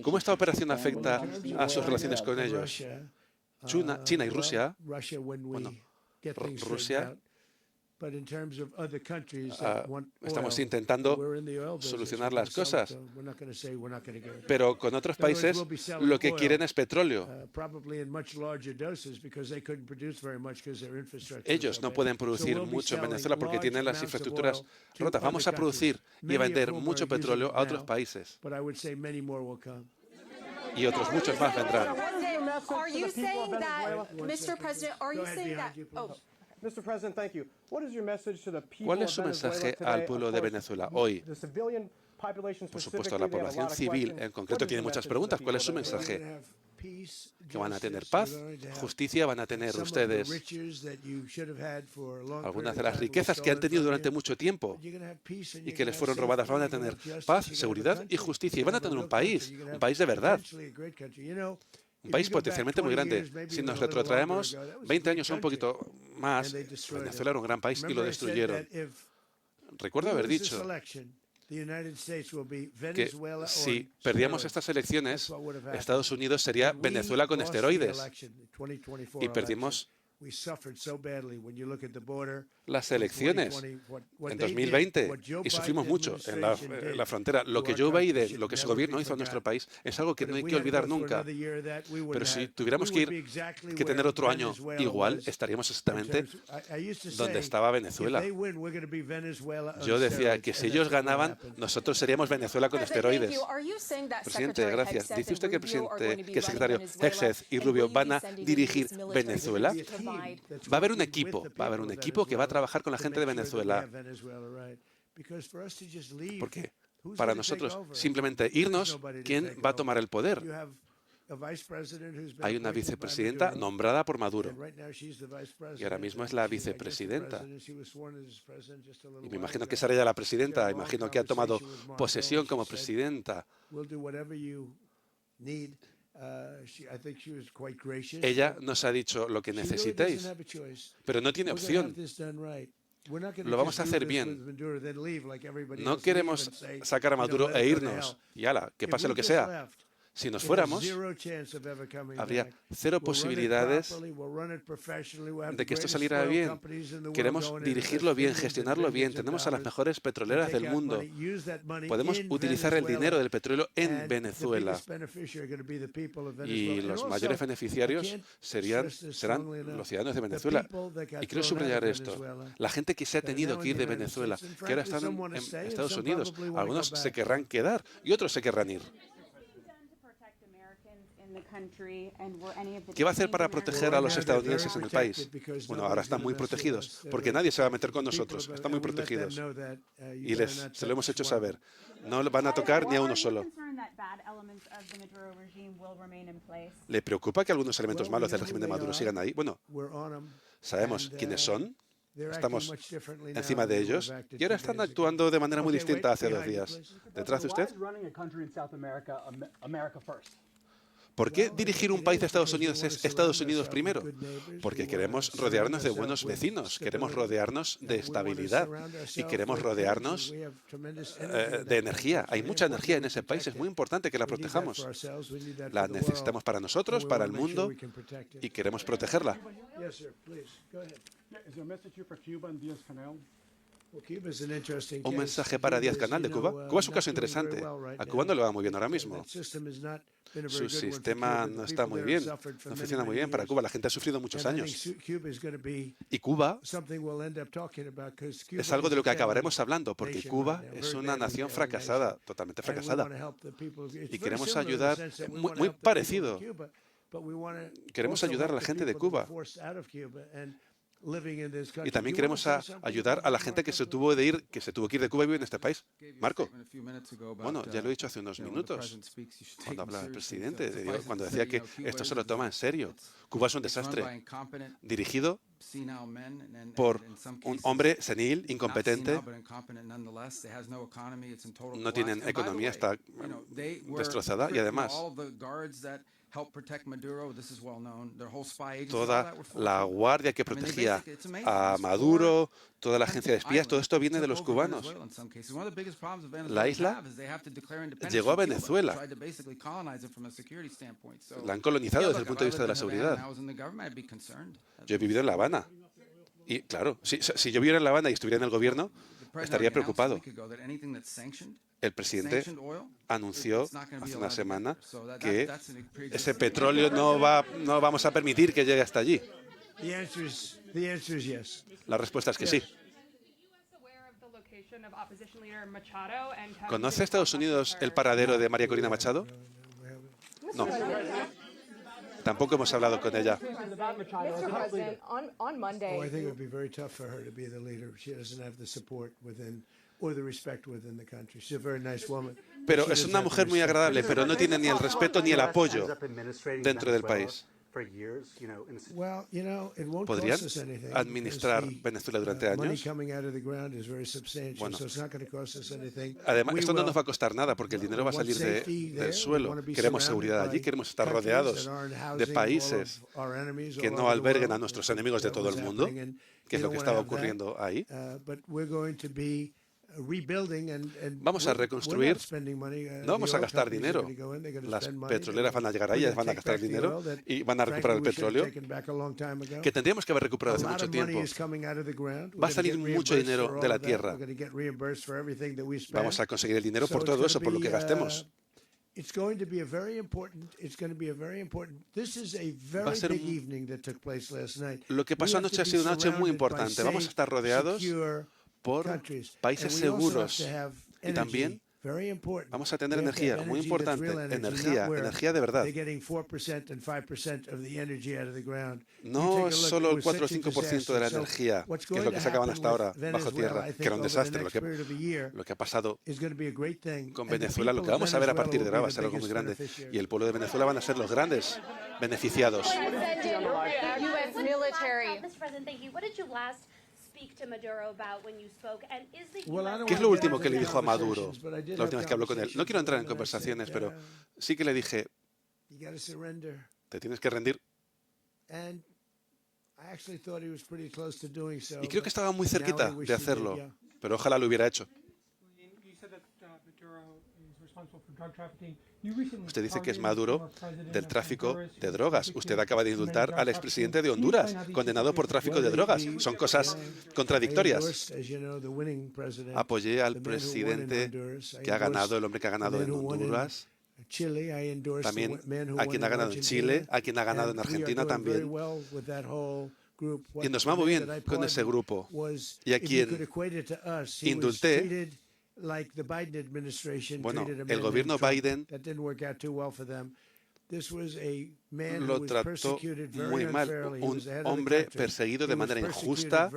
Speaker 2: ¿Cómo esta operación afecta a sus relaciones con ellos? China y Rusia, bueno, Rusia, estamos intentando solucionar las cosas, pero con otros países lo que quieren es petróleo. Ellos no pueden producir mucho en Venezuela porque tienen las infraestructuras rotas. Vamos a producir y a vender mucho petróleo a otros países. Y otros muchos más vendrán. ¿Cuál es su mensaje al pueblo de Venezuela hoy? Por supuesto, la población civil en concreto tiene muchas preguntas. ¿Cuál es su mensaje? ¿Que van a tener paz? ¿Justicia? ¿Van a tener ustedes algunas de las riquezas que han tenido durante mucho tiempo y que les fueron robadas? Van a tener paz, seguridad y justicia. Y van a tener un país de verdad. Un país potencialmente muy grande. Si nos retrotraemos 20 años o un poquito más, Venezuela era un gran país y lo destruyeron. Recuerdo haber dicho que si perdíamos estas elecciones, Estados Unidos sería Venezuela con esteroides. Y perdimos las elecciones en 2020 y sufrimos mucho en la frontera. Lo que Joe Biden, lo que su gobierno hizo a nuestro país es algo que no hay que olvidar nunca. Pero si tuviéramos que tener otro año igual, estaríamos exactamente donde estaba Venezuela. Yo decía que si ellos ganaban, nosotros seríamos Venezuela con esteroides. Presidente, gracias. ¿Dice usted que el secretario Hegseth y Rubio van a dirigir Venezuela? Va a haber un equipo que va a trabajar con la gente de Venezuela. Porque para nosotros simplemente irnos, ¿quién va a tomar el poder? Hay una vicepresidenta nombrada por Maduro y ahora mismo es la vicepresidenta. Y me imagino que será ella la presidenta. Imagino que ha tomado posesión como presidenta. Ella nos ha dicho lo que necesitéis, pero no tiene opción. lo vamos a hacer bien. No queremos sacar a Maduro e irnos y ala, que pase lo que sea. Si nos fuéramos, habría cero posibilidades de que esto saliera bien. Queremos dirigirlo bien, gestionarlo bien. Tenemos a las mejores petroleras del mundo. Podemos utilizar el dinero del petróleo en Venezuela. Y los mayores beneficiarios serán los ciudadanos de Venezuela. Y quiero subrayar esto. La gente que se ha tenido que ir de Venezuela, que ahora están en Estados Unidos, algunos se querrán quedar y otros se querrán ir. ¿Qué va a hacer para proteger a los estadounidenses en el país? Bueno, ahora están muy protegidos, porque nadie se va a meter con nosotros. Están muy protegidos. Y se lo hemos hecho saber. No van a tocar ni a uno solo. ¿Le preocupa que algunos elementos malos del régimen de Maduro sigan ahí? Bueno, sabemos quiénes son. Estamos encima de ellos y ahora están actuando de manera muy distinta hace 2 días. ¿Detrás de usted? ¿Por qué dirigir un país de Estados Unidos es Estados Unidos primero? Porque queremos rodearnos de buenos vecinos, queremos rodearnos de estabilidad y queremos rodearnos de energía. Hay mucha energía en ese país, es muy importante que la protejamos. La necesitamos para nosotros, para el mundo y queremos protegerla. Un mensaje para Díaz-Canel de Cuba. Cuba es un caso interesante. A Cuba no le va muy bien ahora mismo. Su sistema no está muy bien, no funciona muy bien para Cuba. La gente ha sufrido muchos años. Y Cuba es algo de lo que acabaremos hablando, porque Cuba es una nación fracasada, totalmente fracasada. Y queremos ayudar, muy parecido. Queremos ayudar a la gente de Cuba. Y también queremos ayudar a la gente que se tuvo que ir de Cuba y vive en este país. Marco. Bueno, ya lo he dicho hace unos minutos, cuando hablaba el presidente, cuando decía que esto se lo toma en serio. Cuba es un desastre, dirigido por un hombre senil, incompetente. No tienen economía, está destrozada y además toda la guardia que protegía a Maduro, toda la agencia de espías, todo esto viene de los cubanos. La isla llegó a Venezuela. La han colonizado desde el punto de vista de la seguridad. Yo he vivido en La Habana. Y claro, si yo viviera en La Habana y estuviera en el gobierno, estaría preocupado. El presidente anunció hace una semana que ese petróleo no vamos a permitir que llegue hasta allí. La respuesta es que sí. ¿Conoce Estados Unidos el paradero de María Corina Machado? No. Tampoco hemos hablado con ella. Pero es una mujer muy agradable, pero no tiene ni el respeto ni el apoyo dentro del país. ¿Podrían administrar Venezuela durante años? Bueno, además, esto no nos va a costar nada porque el dinero va a salir del suelo. Queremos seguridad allí, queremos estar rodeados de países que no alberguen a nuestros enemigos de todo el mundo, que es lo que estaba ocurriendo ahí. Vamos a reconstruir, no vamos a gastar dinero. Las petroleras van a llegar ahí, van a gastar dinero y van a recuperar el petróleo que tendríamos que haber recuperado hace mucho tiempo. Va a salir mucho dinero de la tierra. Vamos a conseguir el dinero por todo eso, por lo que gastemos. Lo que pasó anoche ha sido una noche muy importante. Vamos a estar rodeados por países seguros y también vamos a tener energía, muy importante, energía de verdad. No es solo el 4 o 5% de la energía, que es lo que sacaban hasta ahora bajo tierra, que era un desastre. Lo que ha pasado con Venezuela, lo que vamos a ver a partir de ahora va a ser algo muy grande. Y el pueblo de Venezuela van a ser los grandes beneficiados. ¿Qué es lo último que le dijo a Maduro la última vez que habló con él? No quiero entrar en conversaciones, pero sí que le dije, te tienes que rendir Y creo que estaba muy cerquita de hacerlo, pero ojalá lo hubiera hecho. Usted dice que es Maduro del tráfico de drogas. Usted acaba de indultar al expresidente de Honduras, condenado por tráfico de drogas. Son cosas contradictorias. Apoyé al presidente que ha ganado, el hombre que ha ganado en Honduras. También a quien ha ganado en Chile, a quien ha ganado en Argentina también. Y nos va muy bien con ese grupo. Y a quien indulté, bueno, el gobierno Biden lo trató muy mal. Un hombre perseguido de manera injusta,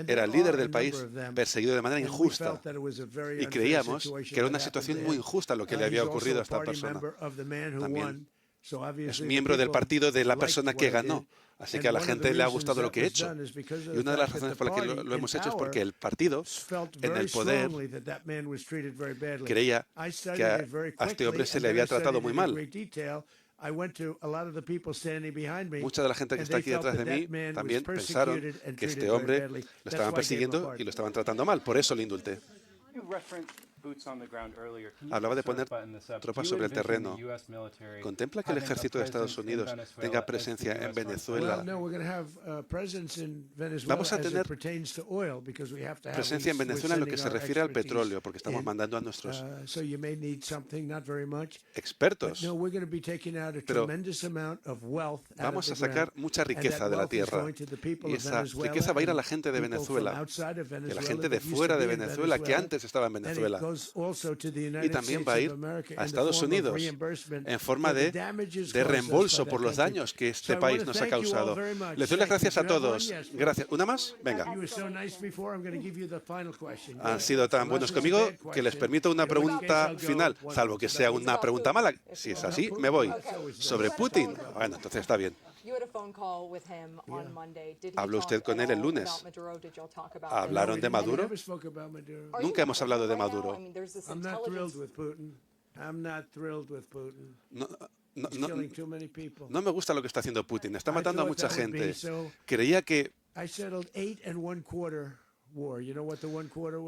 Speaker 2: era el líder del país, perseguido de manera injusta. Y creíamos que era una situación muy injusta lo que le había ocurrido a esta persona. También es miembro del partido de la persona que ganó. Así que a la gente le ha gustado lo que he hecho. Y una de las razones por las que lo hemos hecho es porque el partido en el poder creía que a este hombre se le había tratado muy mal. Mucha de la gente que está aquí detrás de mí también pensaron que este hombre lo estaban persiguiendo y lo estaban tratando mal. Por eso le indulté. Hablaba de poner tropas sobre el terreno. ¿Contempla que el ejército de Estados Unidos tenga presencia en Venezuela? Vamos a tener presencia en Venezuela en lo que se refiere al petróleo, porque estamos mandando a nuestros expertos. Pero vamos a sacar mucha riqueza de la tierra. Y esa riqueza va a ir a la gente de Venezuela, y a la gente de fuera de Venezuela que antes estaba en Venezuela. Y también va a ir a Estados Unidos en forma de reembolso por los daños que este país nos ha causado. Les doy las gracias a todos. Gracias. ¿Una más? Venga. Han sido tan buenos conmigo que les permito una pregunta final, salvo que sea una pregunta mala. Si es así, me voy. Sobre Putin. Bueno, entonces está bien. ¿Habló usted con él el lunes? ¿Hablaron de Maduro? Nunca hemos hablado de Maduro. No me gusta lo que está haciendo Putin. Está matando a mucha gente. Creía que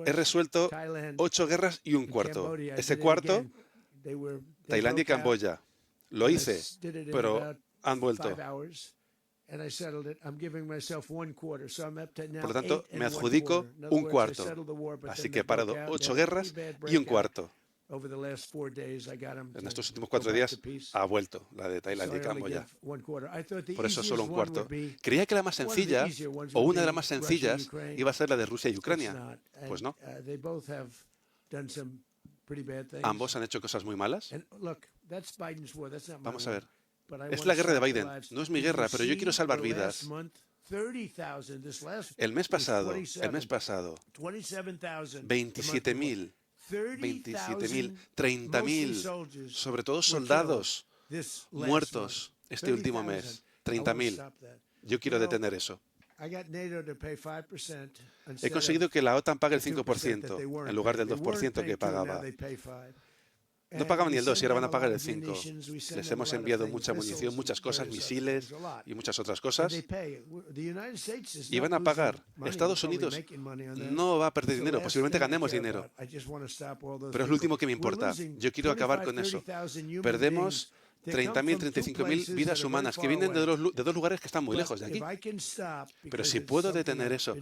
Speaker 2: he resuelto 8 guerras y un cuarto. Ese cuarto, Tailandia y Camboya. Lo hice, pero han vuelto. Por lo tanto, me adjudico un cuarto. Así que he parado 8 guerras y un cuarto. En estos últimos 4 días ha vuelto la de Tailandia y Camboya. Por eso solo un cuarto. Creía que la más sencilla, o una de las más sencillas, iba a ser la de Rusia y Ucrania. Pues no. Ambos han hecho cosas muy malas. Vamos a ver. Es la guerra de Biden. No es mi guerra, pero yo quiero salvar vidas. El mes pasado, 27.000, 30.000, sobre todo soldados muertos este último mes. 30.000. Yo quiero detener eso. He conseguido que la OTAN pague el 5% en lugar del 2% que pagaba. No pagaban ni el 2 y ahora van a pagar el 5. Les hemos enviado mucha munición, muchas cosas, misiles y muchas otras cosas. Y van a pagar. Estados Unidos no va a perder dinero, posiblemente ganemos dinero. Pero es lo último que me importa. Yo quiero acabar con eso. Perdemos 30.000, 35.000 vidas humanas que vienen de dos lugares que están muy lejos de aquí. Pero si puedo detener eso,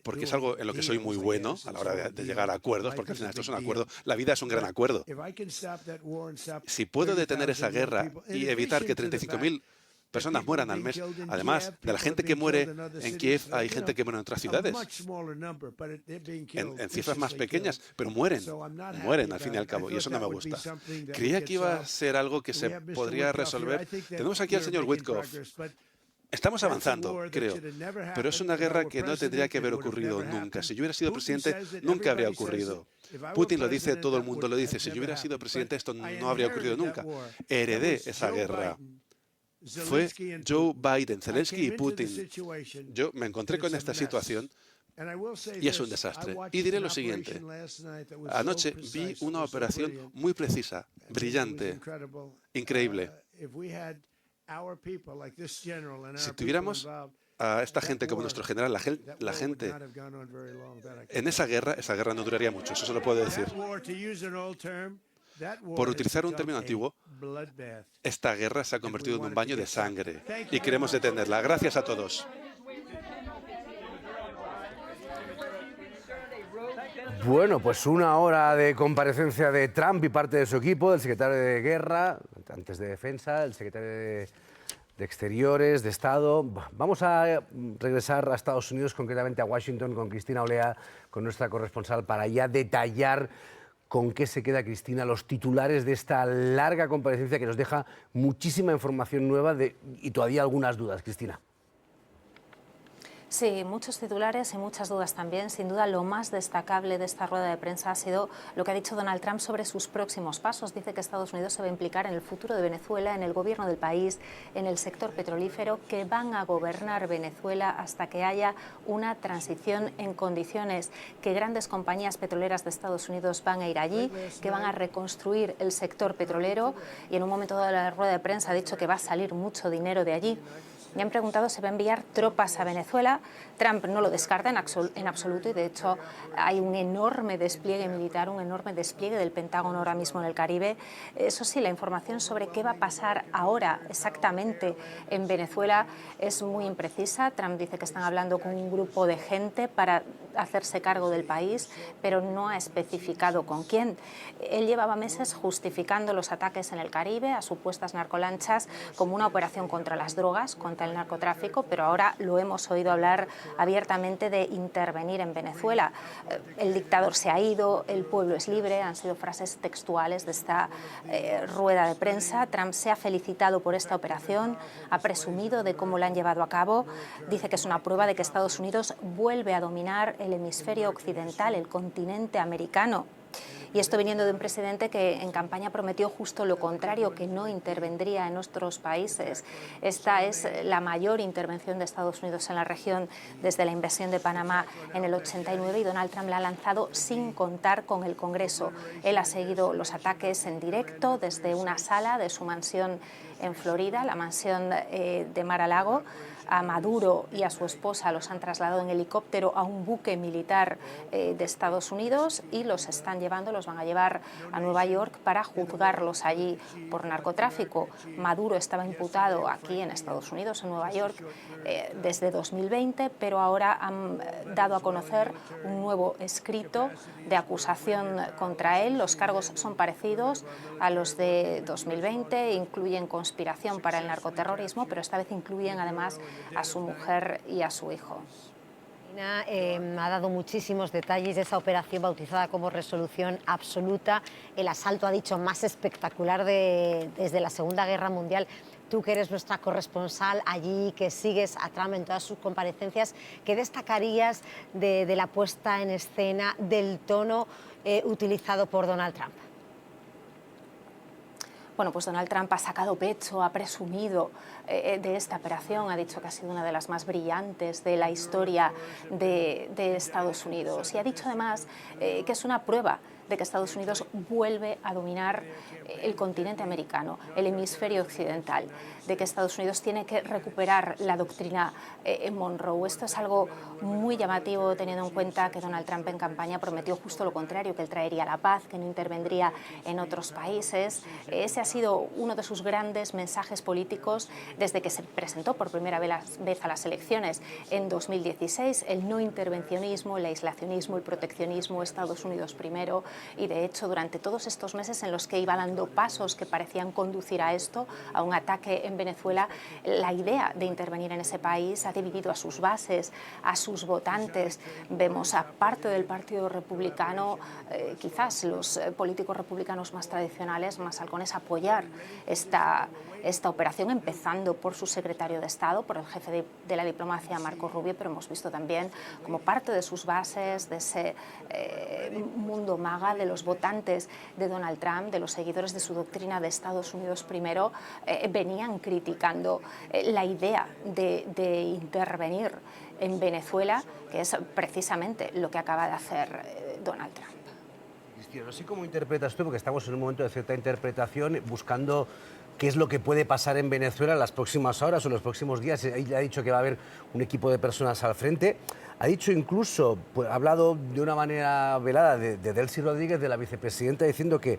Speaker 2: porque es algo en lo que soy muy bueno a la hora de llegar a acuerdos, porque al final esto es un acuerdo, la vida es un gran acuerdo. Si puedo detener esa guerra y evitar que 35.000 personas mueran al mes. Además de la gente que muere en Kiev, hay gente que muere en otras ciudades, en cifras más pequeñas, pero mueren al fin y al cabo, y eso no me gusta. Creía que iba a ser algo que se podría resolver. Tenemos aquí al señor Witkoff. Estamos avanzando, creo, pero es una guerra que no tendría que haber ocurrido nunca. Si yo hubiera sido presidente, nunca habría ocurrido. Putin lo dice, todo el mundo lo dice. Si yo hubiera sido presidente, esto no habría ocurrido nunca. Heredé esa guerra. Fue Joe Biden, Zelensky y Putin. Yo me encontré con esta situación y es un desastre. Y diré lo siguiente. Anoche vi una operación muy precisa, brillante, increíble. Si tuviéramos a esta gente como nuestro general, la gente en esa guerra no duraría mucho, eso se lo puedo decir. Por utilizar un término antiguo, esta guerra se ha convertido en un baño de sangre y queremos detenerla. Gracias a todos.
Speaker 3: Bueno, pues 1 hora de comparecencia de Trump y parte de su equipo, del secretario de Guerra, antes de Defensa, el secretario de Exteriores, de Estado. Vamos a regresar a Estados Unidos, concretamente a Washington, con Cristina Olea, con nuestra corresponsal, para ya detallar con qué se queda Cristina, los titulares de esta larga comparecencia que nos deja muchísima información nueva y todavía algunas dudas. Cristina.
Speaker 4: Sí, muchos titulares y muchas dudas también. Sin duda, lo más destacable de esta rueda de prensa ha sido lo que ha dicho Donald Trump sobre sus próximos pasos. Dice que Estados Unidos se va a implicar en el futuro de Venezuela, en el gobierno del país, en el sector petrolífero, que van a gobernar Venezuela hasta que haya una transición en condiciones, que grandes compañías petroleras de Estados Unidos van a ir allí, que van a reconstruir el sector petrolero, y en un momento de la rueda de prensa ha dicho que va a salir mucho dinero de allí. Me han preguntado si va a enviar tropas a Venezuela. Trump no lo descarta en absoluto, y de hecho hay un enorme despliegue militar, un enorme despliegue del Pentágono ahora mismo en el Caribe. Eso sí, la información sobre qué va a pasar ahora exactamente en Venezuela es muy imprecisa. Trump dice que están hablando con un grupo de gente para hacerse cargo del país, pero no ha especificado con quién. Él llevaba meses justificando los ataques en el Caribe a supuestas narcolanchas como una operación contra las drogas, contra el narcotráfico, pero ahora lo hemos oído hablar abiertamente de intervenir en Venezuela. El dictador se ha ido, el pueblo es libre, han sido frases textuales de esta rueda de prensa. Trump se ha felicitado por esta operación, ha presumido de cómo la han llevado a cabo, dice que es una prueba de que Estados Unidos vuelve a dominar el hemisferio occidental, el continente americano. Y esto viniendo de un presidente que en campaña prometió justo lo contrario, que no intervendría en nuestros países. Esta es la mayor intervención de Estados Unidos en la región desde la invasión de Panamá en el 89, y Donald Trump la ha lanzado sin contar con el Congreso. Él ha seguido los ataques en directo desde una sala de su mansión en Florida, la mansión de Mar-a-Lago. A Maduro y a su esposa los han trasladado en helicóptero a un buque militar de Estados Unidos y los van a llevar a Nueva York para juzgarlos allí por narcotráfico. Maduro estaba imputado aquí en Estados Unidos, en Nueva York, desde 2020, pero ahora han dado a conocer un nuevo escrito de acusación contra él. Los cargos son parecidos a los de 2020, incluyen conspiración para el narcoterrorismo, pero esta vez incluyen además a su mujer y a su hijo.
Speaker 1: Ha dado muchísimos detalles de esa operación bautizada como Resolución Absoluta, el asalto, ha dicho, más espectacular desde la Segunda Guerra Mundial. Tú, que eres nuestra corresponsal allí, que sigues a Trump en todas sus comparecencias, ¿qué destacarías de la puesta en escena, del tono utilizado por Donald Trump?
Speaker 4: Bueno, pues Donald Trump ha sacado pecho, ha presumido de esta operación, ha dicho que ha sido una de las más brillantes de la historia de Estados Unidos, y ha dicho además que es una prueba de que Estados Unidos vuelve a dominar el continente americano, el hemisferio occidental, de que Estados Unidos tiene que recuperar la doctrina Monroe. Esto es algo muy llamativo, teniendo en cuenta que Donald Trump en campaña prometió justo lo contrario, que él traería la paz, que no intervendría en otros países. Ese ha sido uno de sus grandes mensajes políticos desde que se presentó por primera vez a las elecciones en 2016, el no intervencionismo, el aislacionismo, el proteccionismo, Estados Unidos primero. Y de hecho, durante todos estos meses en los que iba dando pasos que parecían conducir a esto, a un ataque en Venezuela, la idea de intervenir en ese país ha dividido a sus bases, a sus votantes. Vemos a parte del Partido Republicano, quizás los políticos republicanos más tradicionales, más halcones, apoyar esta operación, empezando por su secretario de Estado, por el jefe de la diplomacia, Marco Rubio, pero hemos visto también como parte de sus bases, de ese mundo MAGA, de los votantes de Donald Trump, de los seguidores de su doctrina de Estados Unidos primero, venían criticando la idea de intervenir en Venezuela, que es precisamente lo que acaba de hacer Donald Trump.
Speaker 3: Cristina, no sé cómo interpretas tú, porque estamos en un momento de cierta interpretación, buscando qué es lo que puede pasar en Venezuela en las próximas horas o en los próximos días. Ella ha dicho que va a haber un equipo de personas al frente. Ha dicho incluso, pues, ha hablado de una manera velada de Delcy Rodríguez, de la vicepresidenta, diciendo que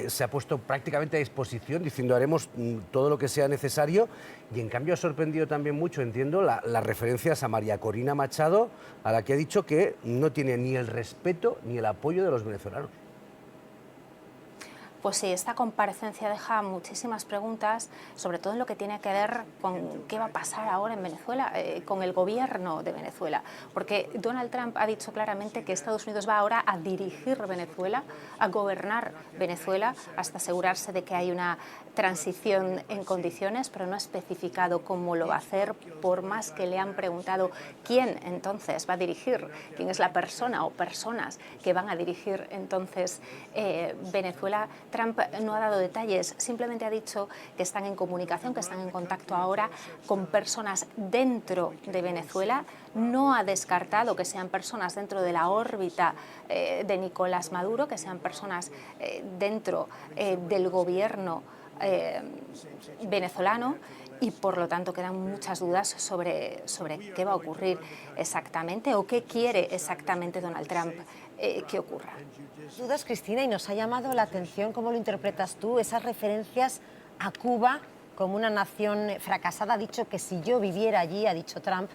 Speaker 3: se ha puesto prácticamente a disposición, diciendo haremos todo lo que sea necesario. Y en cambio ha sorprendido también mucho, entiendo, las referencias a María Corina Machado, a la que ha dicho que no tiene ni el respeto ni el apoyo de los venezolanos.
Speaker 4: Pues sí, esta comparecencia deja muchísimas preguntas, sobre todo en lo que tiene que ver con qué va a pasar ahora en Venezuela, con el gobierno de Venezuela. Porque Donald Trump ha dicho claramente que Estados Unidos va ahora a dirigir Venezuela, a gobernar Venezuela, hasta asegurarse de que hay una transición en condiciones, pero no ha especificado cómo lo va a hacer, por más que le han preguntado quién entonces va a dirigir, quién es la persona o personas que van a dirigir entonces Venezuela. Trump no ha dado detalles, simplemente ha dicho que están en comunicación, que están en contacto ahora con personas dentro de Venezuela. No ha descartado que sean personas dentro de la órbita de Nicolás Maduro, que sean personas dentro del gobierno venezolano, y por lo tanto quedan muchas dudas sobre qué va a ocurrir exactamente o qué quiere exactamente Donald Trump que ocurra.
Speaker 1: Dudas, Cristina, y nos ha llamado la atención, ¿cómo lo interpretas tú, esas referencias a Cuba como una nación fracasada? Ha dicho que si yo viviera allí, ha dicho Trump,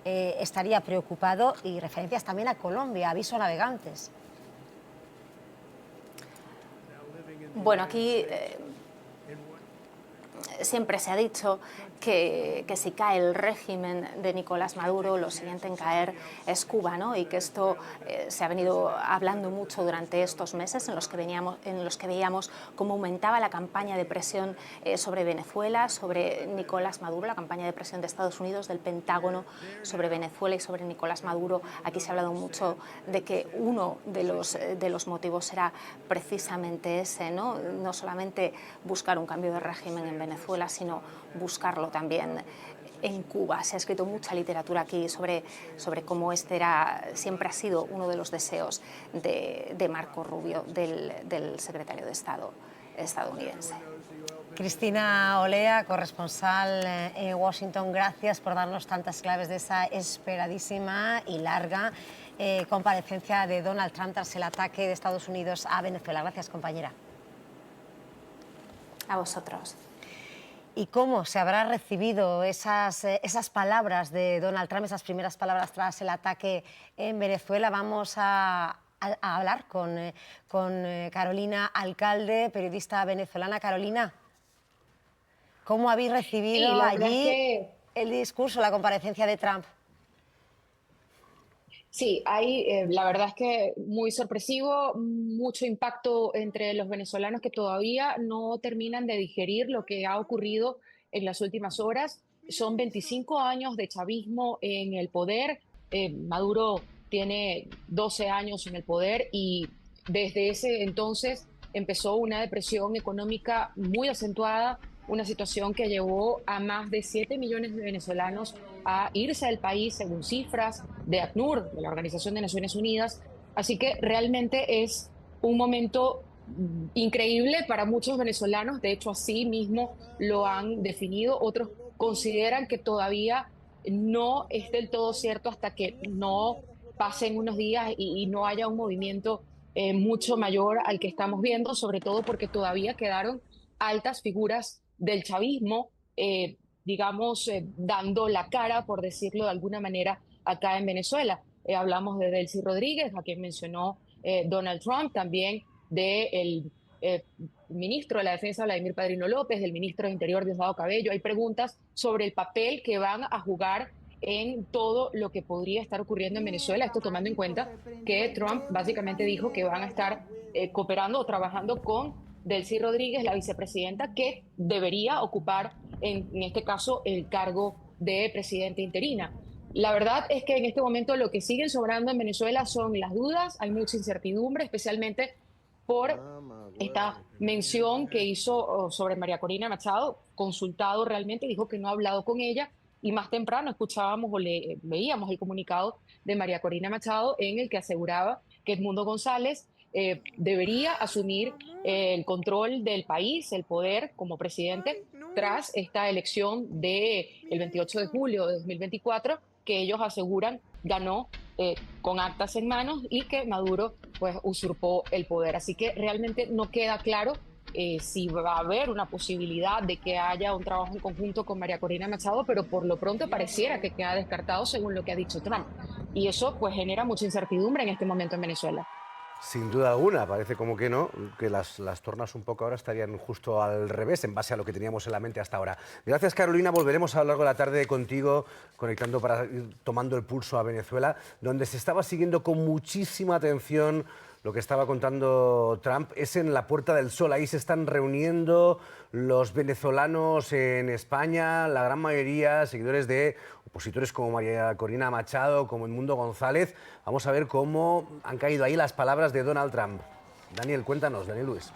Speaker 1: estaría preocupado, y referencias también a Colombia, aviso a navegantes.
Speaker 4: Bueno, aquí siempre se ha dicho que si cae el régimen de Nicolás Maduro, lo siguiente en caer es Cuba, ¿no? Y que esto se ha venido hablando mucho durante estos meses en los que veíamos cómo aumentaba la campaña de presión sobre Venezuela, sobre Nicolás Maduro, la campaña de presión de Estados Unidos, del Pentágono sobre Venezuela y sobre Nicolás Maduro. Aquí se ha hablado mucho de que uno de los motivos era precisamente ese, ¿no? No solamente buscar un cambio de régimen en Venezuela, sino buscarlo también en Cuba. Se ha escrito mucha literatura aquí sobre cómo siempre ha sido uno de los deseos de Marco Rubio, del secretario de Estado estadounidense.
Speaker 1: Cristina Olea, corresponsal en Washington, gracias por darnos tantas claves de esa esperadísima y larga comparecencia de Donald Trump tras el ataque de Estados Unidos a Venezuela. Gracias, compañera.
Speaker 4: A vosotros.
Speaker 1: ¿Y cómo se habrá recibido esas palabras de Donald Trump, esas primeras palabras tras el ataque en Venezuela? Vamos a hablar con Carolina Alcalde, periodista venezolana. Carolina, ¿cómo habéis recibido allí el discurso, la comparecencia de Trump?
Speaker 5: Sí, la verdad es que muy sorpresivo, mucho impacto entre los venezolanos que todavía no terminan de digerir lo que ha ocurrido en las últimas horas. Son 25 años de chavismo en el poder. Maduro tiene 12 años en el poder y desde ese entonces empezó una depresión económica muy acentuada, una situación que llevó a más de 7 millones de venezolanos a irse del país, según cifras de ACNUR, de la Organización de Naciones Unidas. Así que realmente es un momento increíble para muchos venezolanos. De hecho, así mismo lo han definido. Otros consideran que todavía no es del todo cierto hasta que no pasen unos días y no haya un movimiento mucho mayor al que estamos viendo, sobre todo porque todavía quedaron altas figuras del chavismo, dando la cara, por decirlo de alguna manera, acá en Venezuela. Hablamos de Delcy Rodríguez, a quien mencionó Donald Trump, también del ministro de la Defensa, Vladimir Padrino López, del ministro de Interior, Diosdado Cabello. Hay preguntas sobre el papel que van a jugar en todo lo que podría estar ocurriendo en Venezuela, esto tomando en cuenta que Trump básicamente dijo que van a estar cooperando o trabajando con Delcy Rodríguez, la vicepresidenta, que debería ocupar en este caso el cargo de presidenta interina. La verdad es que en este momento lo que siguen sobrando en Venezuela son las dudas, hay mucha incertidumbre, especialmente por esta mención que hizo sobre María Corina Machado, consultado realmente, dijo que no ha hablado con ella, y más temprano escuchábamos o veíamos el comunicado de María Corina Machado en el que aseguraba que Edmundo González debería asumir el control del país, el poder como presidente, tras esta elección del 28 de julio de 2024, que ellos aseguran ganó con actas en manos y que Maduro pues usurpó el poder. Así que realmente no queda claro si va a haber una posibilidad de que haya un trabajo en conjunto con María Corina Machado, pero por lo pronto pareciera que queda descartado según lo que ha dicho Trump. Y eso pues genera mucha incertidumbre en este momento en Venezuela.
Speaker 3: Sin duda alguna, parece como que no, que las tornas un poco ahora estarían justo al revés, en base a lo que teníamos en la mente hasta ahora. Gracias, Carolina, volveremos a lo largo de la tarde contigo, conectando para ir tomando el pulso a Venezuela, donde se estaba siguiendo con muchísima atención lo que estaba contando Trump. Es en la Puerta del Sol, ahí se están reuniendo los venezolanos en España, la gran mayoría seguidores de opositores como María Corina Machado, como Edmundo González. Vamos a ver cómo han caído ahí las palabras de Donald Trump. Daniel, cuéntanos, Daniel Luis.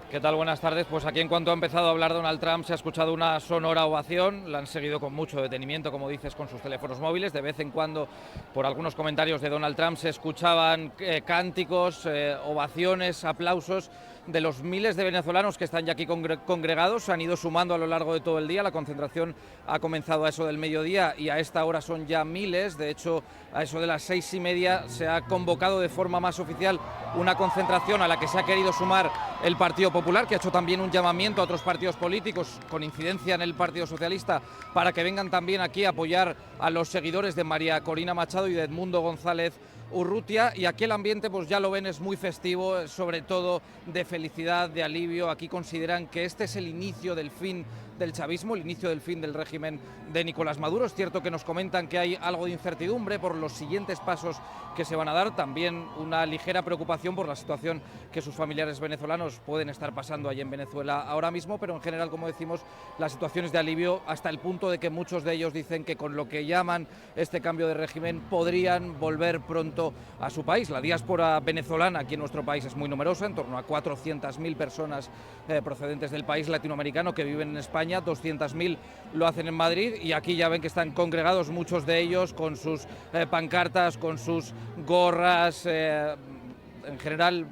Speaker 6: ¿Qué tal? Buenas tardes. Pues aquí en cuanto ha empezado a hablar Donald Trump se ha escuchado una sonora ovación, la han seguido con mucho detenimiento, como dices, con sus teléfonos móviles. De vez en cuando, por algunos comentarios de Donald Trump, se escuchaban cánticos, ovaciones, aplausos de los miles de venezolanos que están ya aquí congregados. Se han ido sumando a lo largo de todo el día. La concentración ha comenzado a eso del mediodía y a esta hora son ya miles. De hecho, a eso de las 6:30 se ha convocado de forma más oficial una concentración a la que se ha querido sumar el Partido Popular, que ha hecho también un llamamiento a otros partidos políticos con incidencia en el Partido Socialista para que vengan también aquí a apoyar a los seguidores de María Corina Machado y de Edmundo González Urrutia. Y aquí el ambiente, pues ya lo ven, es muy festivo, sobre todo de felicidad, de alivio. Aquí consideran que este es el inicio del fin del chavismo, el inicio del fin del régimen de Nicolás Maduro. Es cierto que nos comentan que hay algo de incertidumbre por los siguientes pasos que se van a dar, también una ligera preocupación por la situación que sus familiares venezolanos pueden estar pasando allí en Venezuela ahora mismo, pero en general, como decimos, la situación es de alivio hasta el punto de que muchos de ellos dicen que con lo que llaman este cambio de régimen podrían volver pronto a su país. La diáspora venezolana aquí en nuestro país es muy numerosa, en torno a 400.000 personas procedentes del país latinoamericano que viven en España. 200.000 lo hacen en Madrid y aquí ya ven que están congregados muchos de ellos con sus pancartas, con sus gorras, en general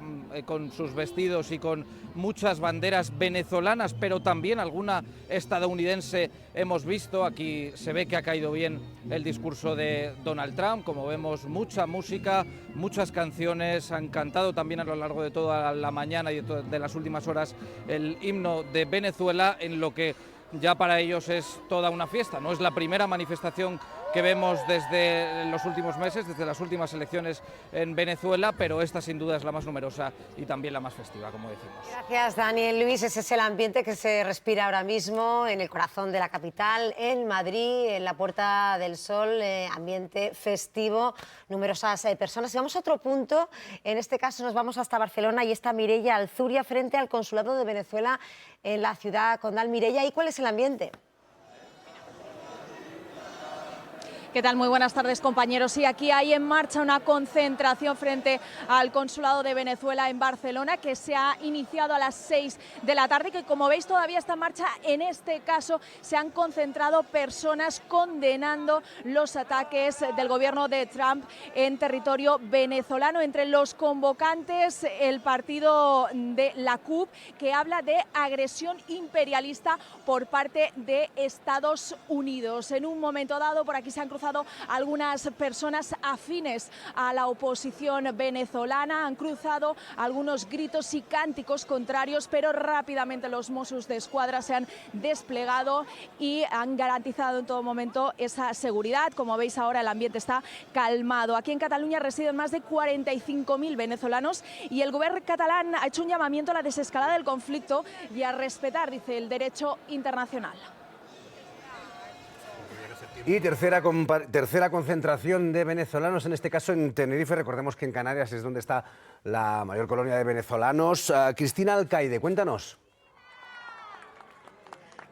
Speaker 6: con sus vestidos y con muchas banderas venezolanas, pero también alguna estadounidense hemos visto. Aquí se ve que ha caído bien el discurso de Donald Trump, como vemos, mucha música, muchas canciones, han cantado también a lo largo de toda la mañana y de las últimas horas el himno de Venezuela, en lo que ya para ellos es toda una fiesta. No es la primera manifestación que vemos desde los últimos meses, desde las últimas elecciones en Venezuela, pero esta sin duda es la más numerosa y también la más festiva, como decimos.
Speaker 1: Gracias, Daniel Luis. Ese es el ambiente que se respira ahora mismo en el corazón de la capital, en Madrid, en la Puerta del Sol, ambiente festivo, numerosas personas. Y vamos a otro punto, en este caso nos vamos hasta Barcelona y está Mireia Alzuria frente al Consulado de Venezuela en la ciudad condal. Mireia, ¿y cuál es el ambiente?
Speaker 7: ¿Qué tal? Muy buenas tardes, compañeros. Sí, aquí hay en marcha una concentración frente al Consulado de Venezuela en Barcelona que se ha iniciado a las 6 de la tarde, que como veis todavía está en marcha. En este caso se han concentrado personas condenando los ataques del gobierno de Trump en territorio venezolano. Entre los convocantes, el partido de la CUP, que habla de agresión imperialista por parte de Estados Unidos. En un momento dado, por aquí se han cruzado algunas personas afines a la oposición venezolana, han cruzado algunos gritos y cánticos contrarios, pero rápidamente los Mossos de Escuadra se han desplegado y han garantizado en todo momento esa seguridad. Como veis ahora, el ambiente está calmado. Aquí en Cataluña residen más de 45.000 venezolanos y el gobierno catalán ha hecho un llamamiento a la desescalada del conflicto y a respetar, dice, el derecho internacional.
Speaker 3: Y tercera concentración de venezolanos, en este caso en Tenerife. Recordemos que en Canarias es donde está la mayor colonia de venezolanos. Cristina Alcaide, cuéntanos.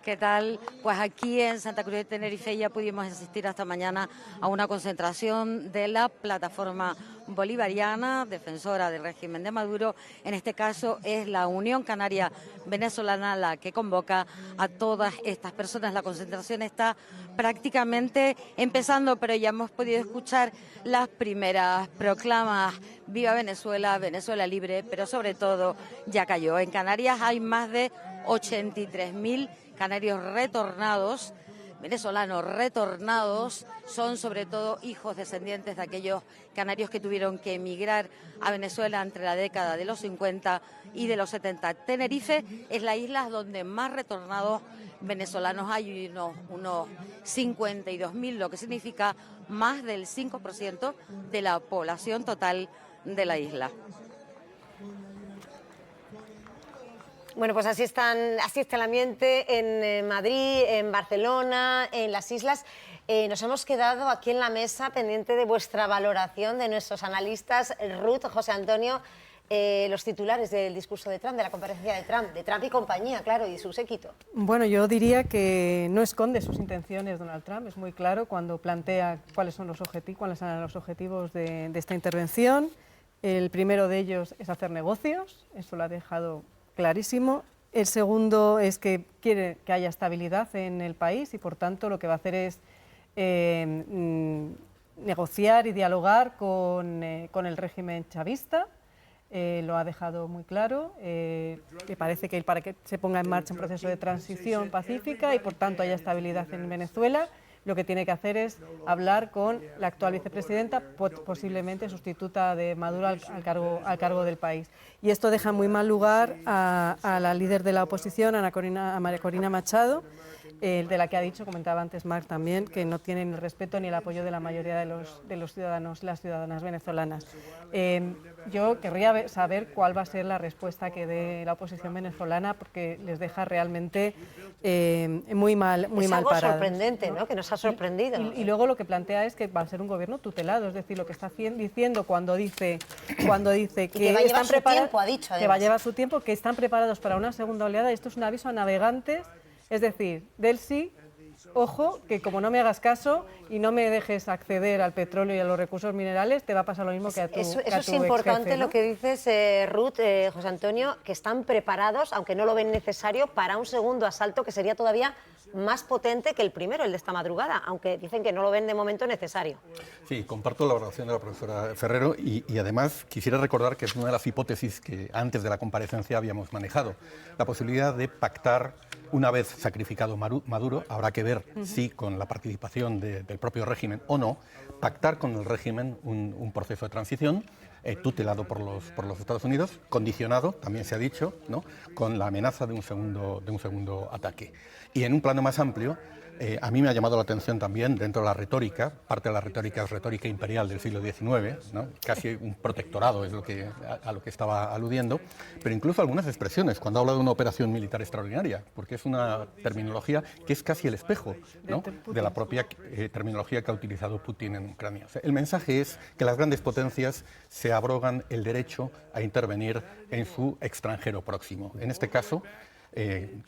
Speaker 8: ¿Qué tal? Pues aquí en Santa Cruz de Tenerife ya pudimos asistir hasta mañana a una concentración de la plataforma bolivariana, defensora del régimen de Maduro. En este caso es la Unión Canaria Venezolana la que convoca a todas estas personas. La concentración está prácticamente empezando, pero ya hemos podido escuchar las primeras proclamas: viva Venezuela, Venezuela libre, pero sobre todo ya cayó. En Canarias hay más de 83.000 canarios retornados, venezolanos retornados. Son sobre todo hijos descendientes de aquellos canarios que tuvieron que emigrar a Venezuela entre la década de los 50 y de los 70. Tenerife es la isla donde más retornados venezolanos hay, unos 52.000, lo que significa más del 5% de la población total de la isla.
Speaker 1: Bueno, pues así está el ambiente en Madrid, en Barcelona, en las islas. Nos hemos quedado aquí en la mesa pendiente de vuestra valoración, de nuestros analistas, Ruth, José Antonio, los titulares del discurso de Trump, de la comparecencia de Trump y compañía, claro, y su séquito.
Speaker 9: Bueno, yo diría que no esconde sus intenciones Donald Trump, es muy claro cuando plantea cuáles son los objetivos de esta intervención. El primero de ellos es hacer negocios, eso lo ha dejado clarísimo. El segundo es que quiere que haya estabilidad en el país y, por tanto, lo que va a hacer es negociar y dialogar con el régimen chavista. Lo ha dejado muy claro. Le parece que para que se ponga en marcha un proceso de transición pacífica y, por tanto, haya estabilidad en Venezuela, lo que tiene que hacer es hablar con la actual vicepresidenta, posiblemente sustituta de Maduro al cargo del país. Y esto deja muy mal lugar a la líder de la oposición, a María Corina Machado, de la que ha dicho, comentaba antes Marc también, que no tienen el respeto ni el apoyo de la mayoría de los ciudadanos, las ciudadanas venezolanas. Yo querría saber cuál va a ser la respuesta que dé la oposición venezolana, porque les deja realmente muy mal parados.
Speaker 1: Es algo sorprendente, ¿no? Que nos ha sorprendido.
Speaker 9: Y luego lo que plantea es que va a ser un gobierno tutelado, es decir, lo que está diciendo cuando dice que
Speaker 1: va a llevar su tiempo, ha dicho,
Speaker 9: que va a llevar su tiempo, que están preparados para una segunda oleada. Esto es un aviso a navegantes. Es decir, Delcy, ojo, que como no me hagas caso y no me dejes acceder al petróleo y a los recursos minerales, te va a pasar lo mismo que a tu
Speaker 1: Eso es importante,
Speaker 9: ex jefe, ¿no?
Speaker 1: Lo que dices, Ruth, José Antonio, que están preparados, aunque no lo ven necesario, para un segundo asalto que sería todavía más potente que el primero, el de esta madrugada, aunque dicen que no lo ven de momento necesario.
Speaker 10: Sí, comparto la valoración de la profesora Ferrero y además quisiera recordar que es una de las hipótesis que antes de la comparecencia habíamos manejado, la posibilidad de pactar una vez sacrificado Maduro. Habrá que ver si con la participación del propio régimen o no, pactar con el régimen un proceso de transición tutelado por los Estados Unidos, condicionado, también se ha dicho, ¿no?, con la amenaza de un segundo ataque. Y en un plano más amplio, a mí me ha llamado la atención también, dentro de la retórica, parte de la retórica es retórica imperial del siglo XIX, ¿no?, casi un protectorado es a lo que estaba aludiendo, pero incluso algunas expresiones, cuando habla de una operación militar extraordinaria, porque es una terminología que es casi el espejo, ¿no?, de la propia terminología que ha utilizado Putin en Ucrania. O sea, el mensaje es que las grandes potencias se abrogan el derecho a intervenir en su extranjero próximo. En este caso,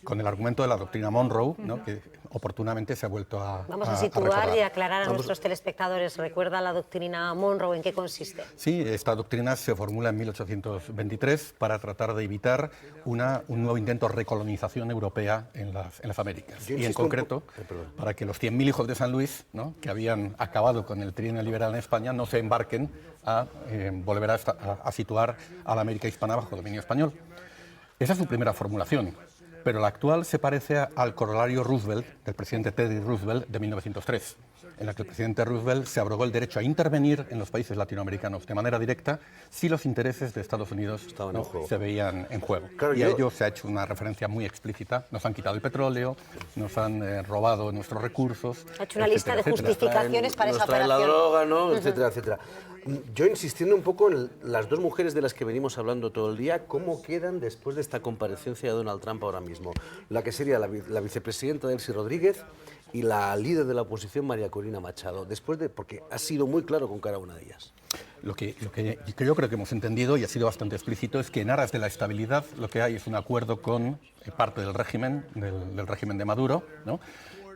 Speaker 10: con el argumento de la doctrina Monroe, ¿no?, que oportunamente se ha vuelto a
Speaker 1: Vamos a situar
Speaker 10: recordar.
Speaker 1: y aclarar a nuestros telespectadores. ¿Recuerda la doctrina Monroe en qué consiste?
Speaker 10: Sí, esta doctrina se formula en 1823 para tratar de evitar un nuevo intento de recolonización europea en las Américas. Y en concreto, para que los 100.000 hijos de San Luis, ¿no?, que habían acabado con el trienio liberal en España, no se embarquen a volver a situar a la América hispana bajo dominio español. Esa es su primera formulación. Pero la actual se parece al corolario Roosevelt, del presidente Teddy Roosevelt, de 1903, en la que el presidente Roosevelt se abrogó el derecho a intervenir en los países latinoamericanos de manera directa si los intereses de Estados Unidos se veían en juego. Claro, y a ello se ha hecho una referencia muy explícita. Nos han quitado el petróleo, nos han robado nuestros recursos.
Speaker 1: Ha hecho una lista de justificaciones para esa operación.
Speaker 3: La droga, ¿no?, etcétera, etcétera. Yo insistiendo un poco en las dos mujeres de las que venimos hablando todo el día, ¿cómo quedan después de esta comparecencia de Donald Trump ahora mismo? La que sería la vicepresidenta Delcy Rodríguez y la líder de la oposición, María Corina Machado, porque ha sido muy claro con cada una de ellas.
Speaker 10: Lo que yo creo que hemos entendido y ha sido bastante explícito es que en aras de la estabilidad lo que hay es un acuerdo con parte del régimen, del régimen de Maduro, ¿no?,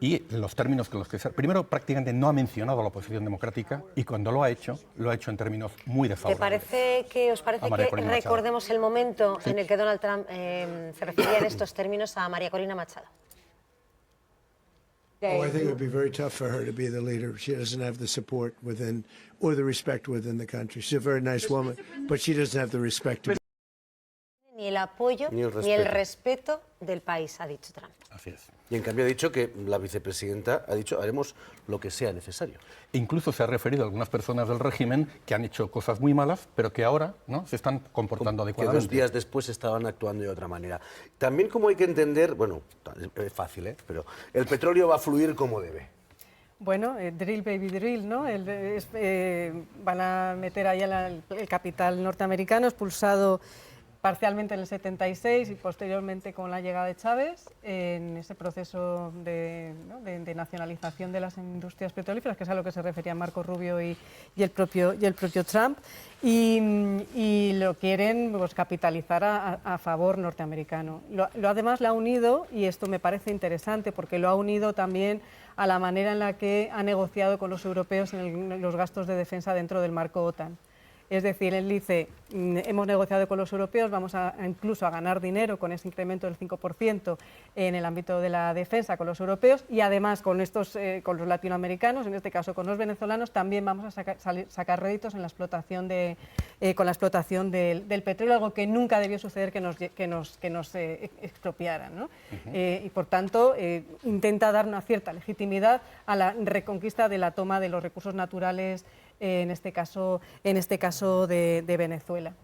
Speaker 10: y los términos con los que... Primero, prácticamente no ha mencionado a la oposición democrática y cuando lo ha hecho en términos muy desfavorables.
Speaker 1: ¿Os parece que recordemos el momento en el que Donald Trump se refería en estos términos a María Corina Machado?
Speaker 11: Oh, I think it would be very tough for her to be the leader. She doesn't have the support within or the respect within the country. She's a very nice woman, but she doesn't have the respect to be.
Speaker 1: Ni el apoyo ni el respeto del país, ha dicho Trump.
Speaker 3: Así es. Y en cambio ha dicho que la vicepresidenta ha dicho haremos lo que sea necesario.
Speaker 10: E incluso se ha referido a algunas personas del régimen que han hecho cosas muy malas, pero que ahora, ¿no?, se están comportando adecuadamente.
Speaker 3: Que 2 días después estaban actuando de otra manera. También como hay que entender, bueno, es fácil, pero el petróleo va a fluir como debe.
Speaker 9: Bueno, drill baby drill, ¿no? Van a meter ahí el capital norteamericano expulsado parcialmente en el 76 y posteriormente con la llegada de Chávez en ese proceso de nacionalización de las industrias petrolíferas, que es a lo que se refería Marco Rubio y el propio Trump, y lo quieren pues, capitalizar a favor norteamericano. Además lo ha unido, y esto me parece interesante, porque lo ha unido también a la manera en la que ha negociado con los europeos en los gastos de defensa dentro del marco OTAN. Es decir, él dice, hemos negociado con los europeos, vamos incluso a ganar dinero con ese incremento del 5% en el ámbito de la defensa con los europeos y además con con los latinoamericanos, en este caso con los venezolanos, también vamos a sacar réditos en la explotación con la explotación del petróleo, algo que nunca debió suceder que nos expropiaran, ¿no? Y por tanto intenta dar una cierta legitimidad a la reconquista de la toma de los recursos naturales, en este caso de Venezuela.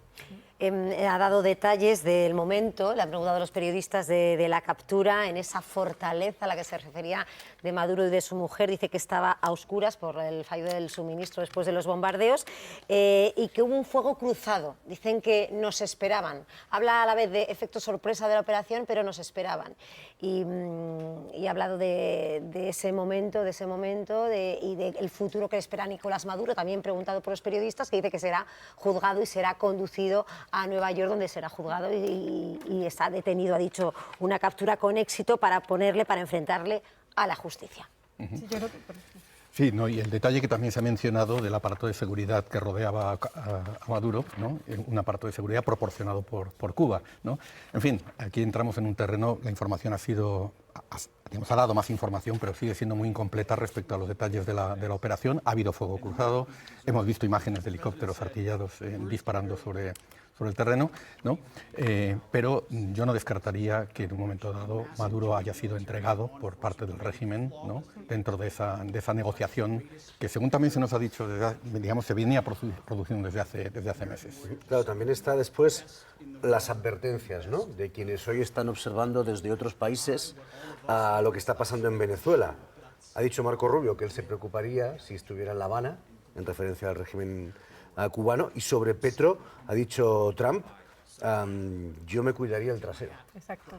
Speaker 1: Ha dado detalles del momento, le han preguntado a los periodistas de la captura en esa fortaleza a la que se refería de Maduro y de su mujer. Dice que estaba a oscuras por el fallo del suministro después de los bombardeos y que hubo un fuego cruzado. Dicen que nos esperaban. Habla a la vez de efecto sorpresa de la operación, pero nos esperaban. Y ha hablado de ese momento y del futuro que le espera a Nicolás Maduro, también preguntado por los periodistas, que dice que será juzgado y será conducido a Nueva York, donde será juzgado y está detenido, ha dicho, una captura con éxito para enfrentarle a la justicia.
Speaker 10: Sí, no, y el detalle que también se ha mencionado del aparato de seguridad que rodeaba a Maduro, ¿no?, un aparato de seguridad proporcionado por Cuba, ¿no? En fin, aquí entramos en un terreno, la información ha dado más información, pero sigue siendo muy incompleta respecto a los detalles de la operación. Ha habido fuego cruzado, hemos visto imágenes de helicópteros artillados disparando sobre el terreno, ¿no? Pero yo no descartaría que en un momento dado Maduro haya sido entregado por parte del régimen, ¿no?, dentro de esa negociación que, según también se nos ha dicho, digamos, se venía produciendo desde hace meses.
Speaker 3: Claro, también está después las advertencias, ¿no?, de quienes hoy están observando desde otros países a lo que está pasando en Venezuela. Ha dicho Marco Rubio que él se preocuparía si estuviera en La Habana, en referencia al régimen cubano, y sobre Petro ha dicho Trump, yo me cuidaría el trasero.
Speaker 9: Exacto.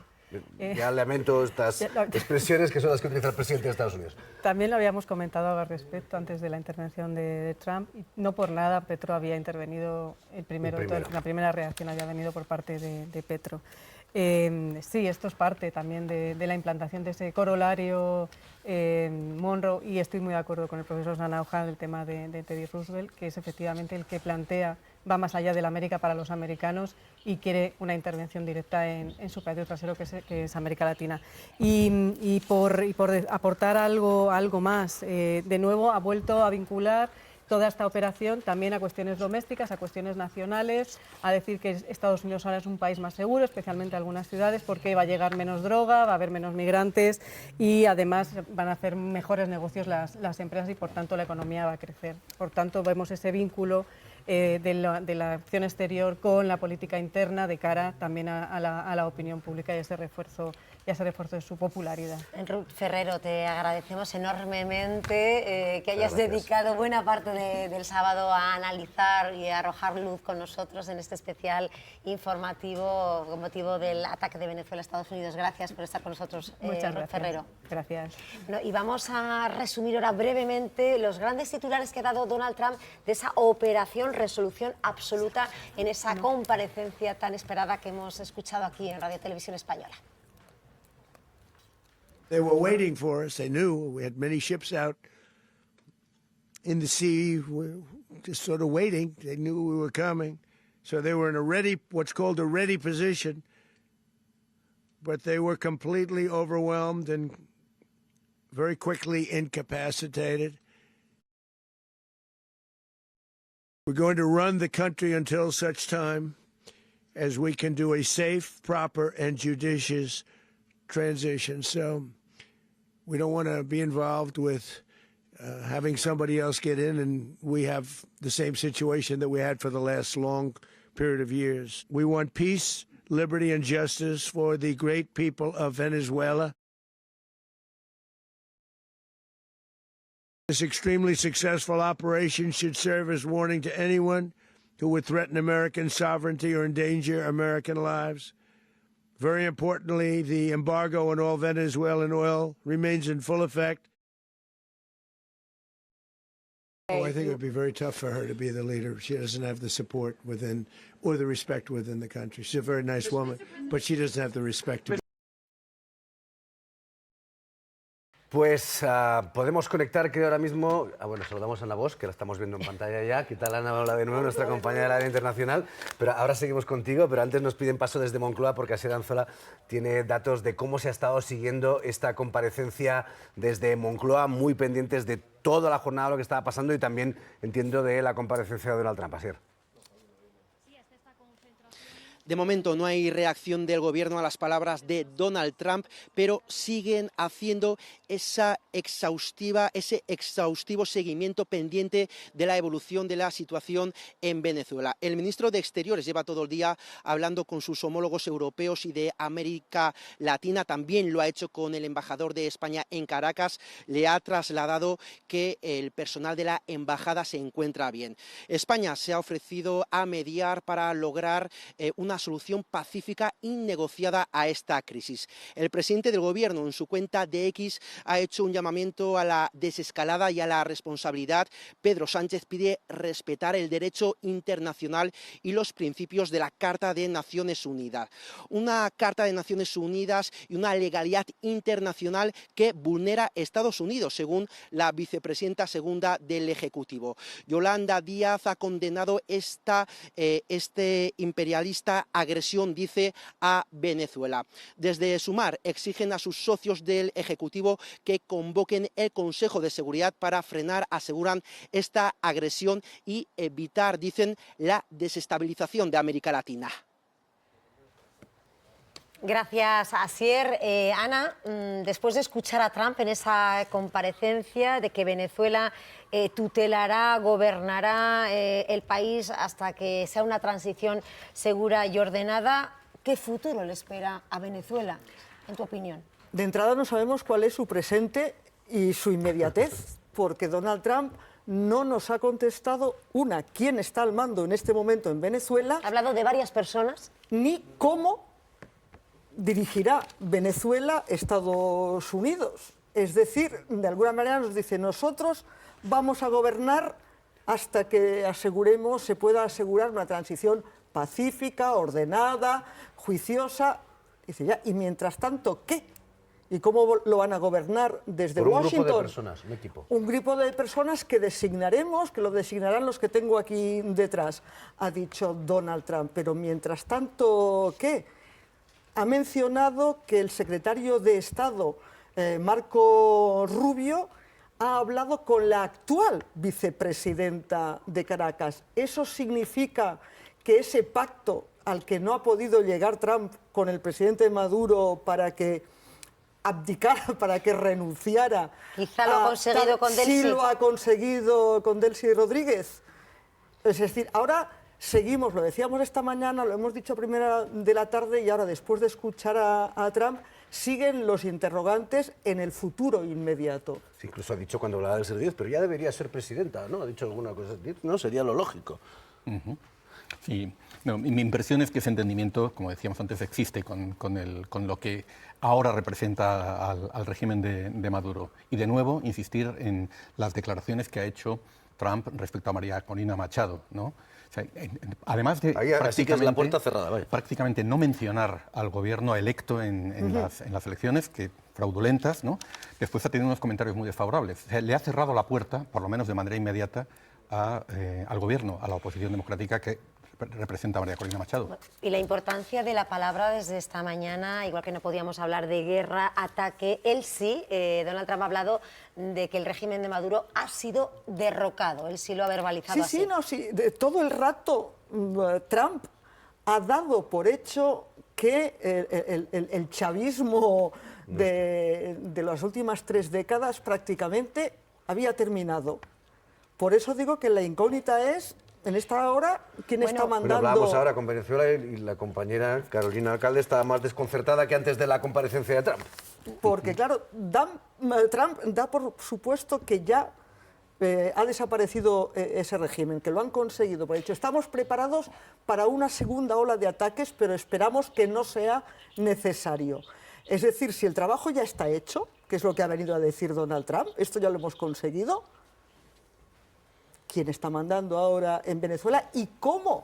Speaker 3: Ya lamento estas expresiones que son las que utiliza el presidente de Estados Unidos.
Speaker 9: También lo habíamos comentado al respecto antes de la intervención de Trump, y no por nada Petro había intervenido la primera reacción había venido por parte de Petro. Sí, esto es parte también de la implantación de ese corolario Monroe, y estoy muy de acuerdo con el profesor Sanauja del tema de Teddy Roosevelt, que es efectivamente el que plantea, va más allá de la América para los americanos y quiere una intervención directa en su patio trasero, que es América Latina. Y por aportar algo más, de nuevo ha vuelto a vincular toda esta operación también a cuestiones domésticas, a cuestiones nacionales, a decir que Estados Unidos ahora es un país más seguro, especialmente algunas ciudades, porque va a llegar menos droga, va a haber menos migrantes y además van a hacer mejores negocios las empresas y por tanto la economía va a crecer. Por tanto vemos ese vínculo de la acción exterior con la política interna de cara también a la opinión pública y ese refuerzo de su popularidad.
Speaker 1: Ruth Ferrero, te agradecemos enormemente que hayas dedicado buena parte del sábado a analizar y a arrojar luz con nosotros en este especial informativo con motivo del ataque de Venezuela a Estados Unidos. Gracias por estar con nosotros, Ruth Ferrero.
Speaker 9: Gracias.
Speaker 1: Bueno, y vamos a resumir ahora brevemente los grandes titulares que ha dado Donald Trump de esa operación resolución absoluta en esa comparecencia tan esperada que hemos escuchado aquí en Radio Televisión Española.
Speaker 11: They were waiting for us. They knew we had many ships out in the sea, just sort of waiting. They knew we were coming. So they were in a ready, what's called a ready position. But they were completely overwhelmed and very quickly incapacitated. We're going to run the country until such time as we can do a safe, proper, and judicious transition. So we don't want to be involved with having somebody else get in, and we have the same situation that we had for the last long period of years. We want peace, liberty, and justice for the great people of Venezuela. This extremely successful operation should serve as warning to anyone who would threaten American sovereignty or endanger American lives. Very importantly, the embargo on all Venezuelan oil remains in full effect. Oh, I think it would be very tough for her to be the leader. She doesn't have the support within, or the respect within the country. She's a very nice woman, but she doesn't have the respect to be.
Speaker 3: Pues podemos conectar, creo, ahora mismo. Bueno, saludamos a Ana Bosch, que la estamos viendo en pantalla ya. ¿Qué tal, Ana? Hola de nuevo, nuestra compañera del área internacional. Pero ahora seguimos contigo, pero antes nos piden paso desde Moncloa porque Asier Anzola tiene datos de cómo se ha estado siguiendo esta comparecencia desde Moncloa, muy pendientes de toda la jornada, lo que estaba pasando y también, entiendo, de la comparecencia de Donald Trump. Asier.
Speaker 12: De momento no hay reacción del gobierno a las palabras de Donald Trump, pero siguen haciendo ese exhaustivo seguimiento pendiente de la evolución de la situación en Venezuela. El ministro de Exteriores lleva todo el día hablando con sus homólogos europeos y de América Latina. También lo ha hecho con el embajador de España en Caracas. Le ha trasladado que el personal de la embajada se encuentra bien. España se ha ofrecido a mediar para lograr una solución pacífica y negociada a esta crisis. El presidente del gobierno en su cuenta de X ha hecho un llamamiento a la desescalada y a la responsabilidad. Pedro Sánchez pide respetar el derecho internacional y los principios de la Carta de Naciones Unidas. Una Carta de Naciones Unidas y una legalidad internacional que vulnera Estados Unidos, según la vicepresidenta segunda del Ejecutivo. Yolanda Díaz ha condenado este imperialista agresión, dice, a Venezuela. Desde Sumar exigen a sus socios del Ejecutivo que convoquen el Consejo de Seguridad para frenar, aseguran, esta agresión y evitar, dicen, la desestabilización de América Latina.
Speaker 1: Gracias, Asier. Ana, después de escuchar a Trump en esa comparecencia de que Venezuela tutelará, gobernará el país hasta que sea una transición segura y ordenada, ¿qué futuro le espera a Venezuela, en tu opinión?
Speaker 13: De entrada no sabemos cuál es su presente y su inmediatez, porque Donald Trump no nos ha contestado, quién está al mando en este momento en Venezuela.
Speaker 1: ¿Ha hablado de varias personas?
Speaker 13: Ni cómo dirigirá Venezuela Estados Unidos. Es decir, de alguna manera nos dice, nosotros vamos a gobernar hasta que se pueda asegurar una transición pacífica, ordenada, juiciosa. Dice ya, y mientras tanto, ¿qué? ¿Y cómo lo van a gobernar desde Washington?
Speaker 3: Un grupo de personas, un equipo.
Speaker 13: Un grupo de personas que designaremos, que lo designarán los que tengo aquí detrás, ha dicho Donald Trump. Pero mientras tanto, ¿qué? Ha mencionado que el secretario de Estado, Marco Rubio, ha hablado con la actual vicepresidenta de Caracas. ¿Eso significa que ese pacto al que no ha podido llegar Trump con el presidente Maduro para que abdicara, para que renunciara?
Speaker 1: Quizá lo ha conseguido con Delcy.
Speaker 13: Sí lo ha conseguido con Delcy Rodríguez. Es decir, ahora seguimos, lo decíamos esta mañana, lo hemos dicho a primera de la tarde y ahora después de escuchar a Trump, siguen los interrogantes en el futuro inmediato.
Speaker 3: Sí, incluso ha dicho cuando hablaba del Rodríguez, pero ya debería ser presidenta, ¿no? Ha dicho alguna cosa, no, sería lo lógico.
Speaker 10: Sí, no, mi impresión es que ese entendimiento, como decíamos antes, existe con lo que ahora representa al régimen de Maduro. Y de nuevo, insistir en las declaraciones que ha hecho Trump respecto a María Corina Machado, ¿no? O sea, además de
Speaker 3: así que es la puerta cerrada,
Speaker 10: prácticamente no mencionar al gobierno electo en las elecciones, que fraudulentas, ¿no? Después ha tenido unos comentarios muy desfavorables. Le ha cerrado la puerta, por lo menos de manera inmediata, al gobierno, a la oposición democrática que representa a María Corina Machado.
Speaker 1: Y la importancia de la palabra desde esta mañana, igual que no podíamos hablar de guerra, ataque, él sí, Donald Trump ha hablado de que el régimen de Maduro ha sido derrocado, él sí lo ha verbalizado así.
Speaker 13: Sí, todo el rato Trump ha dado por hecho que el chavismo de las últimas 3 décadas prácticamente había terminado. Por eso digo que la incógnita es, en esta hora, ¿quién está mandando?
Speaker 3: Bueno, hablamos ahora con Venezuela y la compañera Carolina Alcalde está más desconcertada que antes de la comparecencia de Trump.
Speaker 13: Porque, claro, Trump da por supuesto que ya ha desaparecido ese régimen, que lo han conseguido. Por hecho, estamos preparados para una segunda ola de ataques, pero esperamos que no sea necesario. Es decir, si el trabajo ya está hecho, que es lo que ha venido a decir Donald Trump, esto ya lo hemos conseguido, ¿quién está mandando ahora en Venezuela y cómo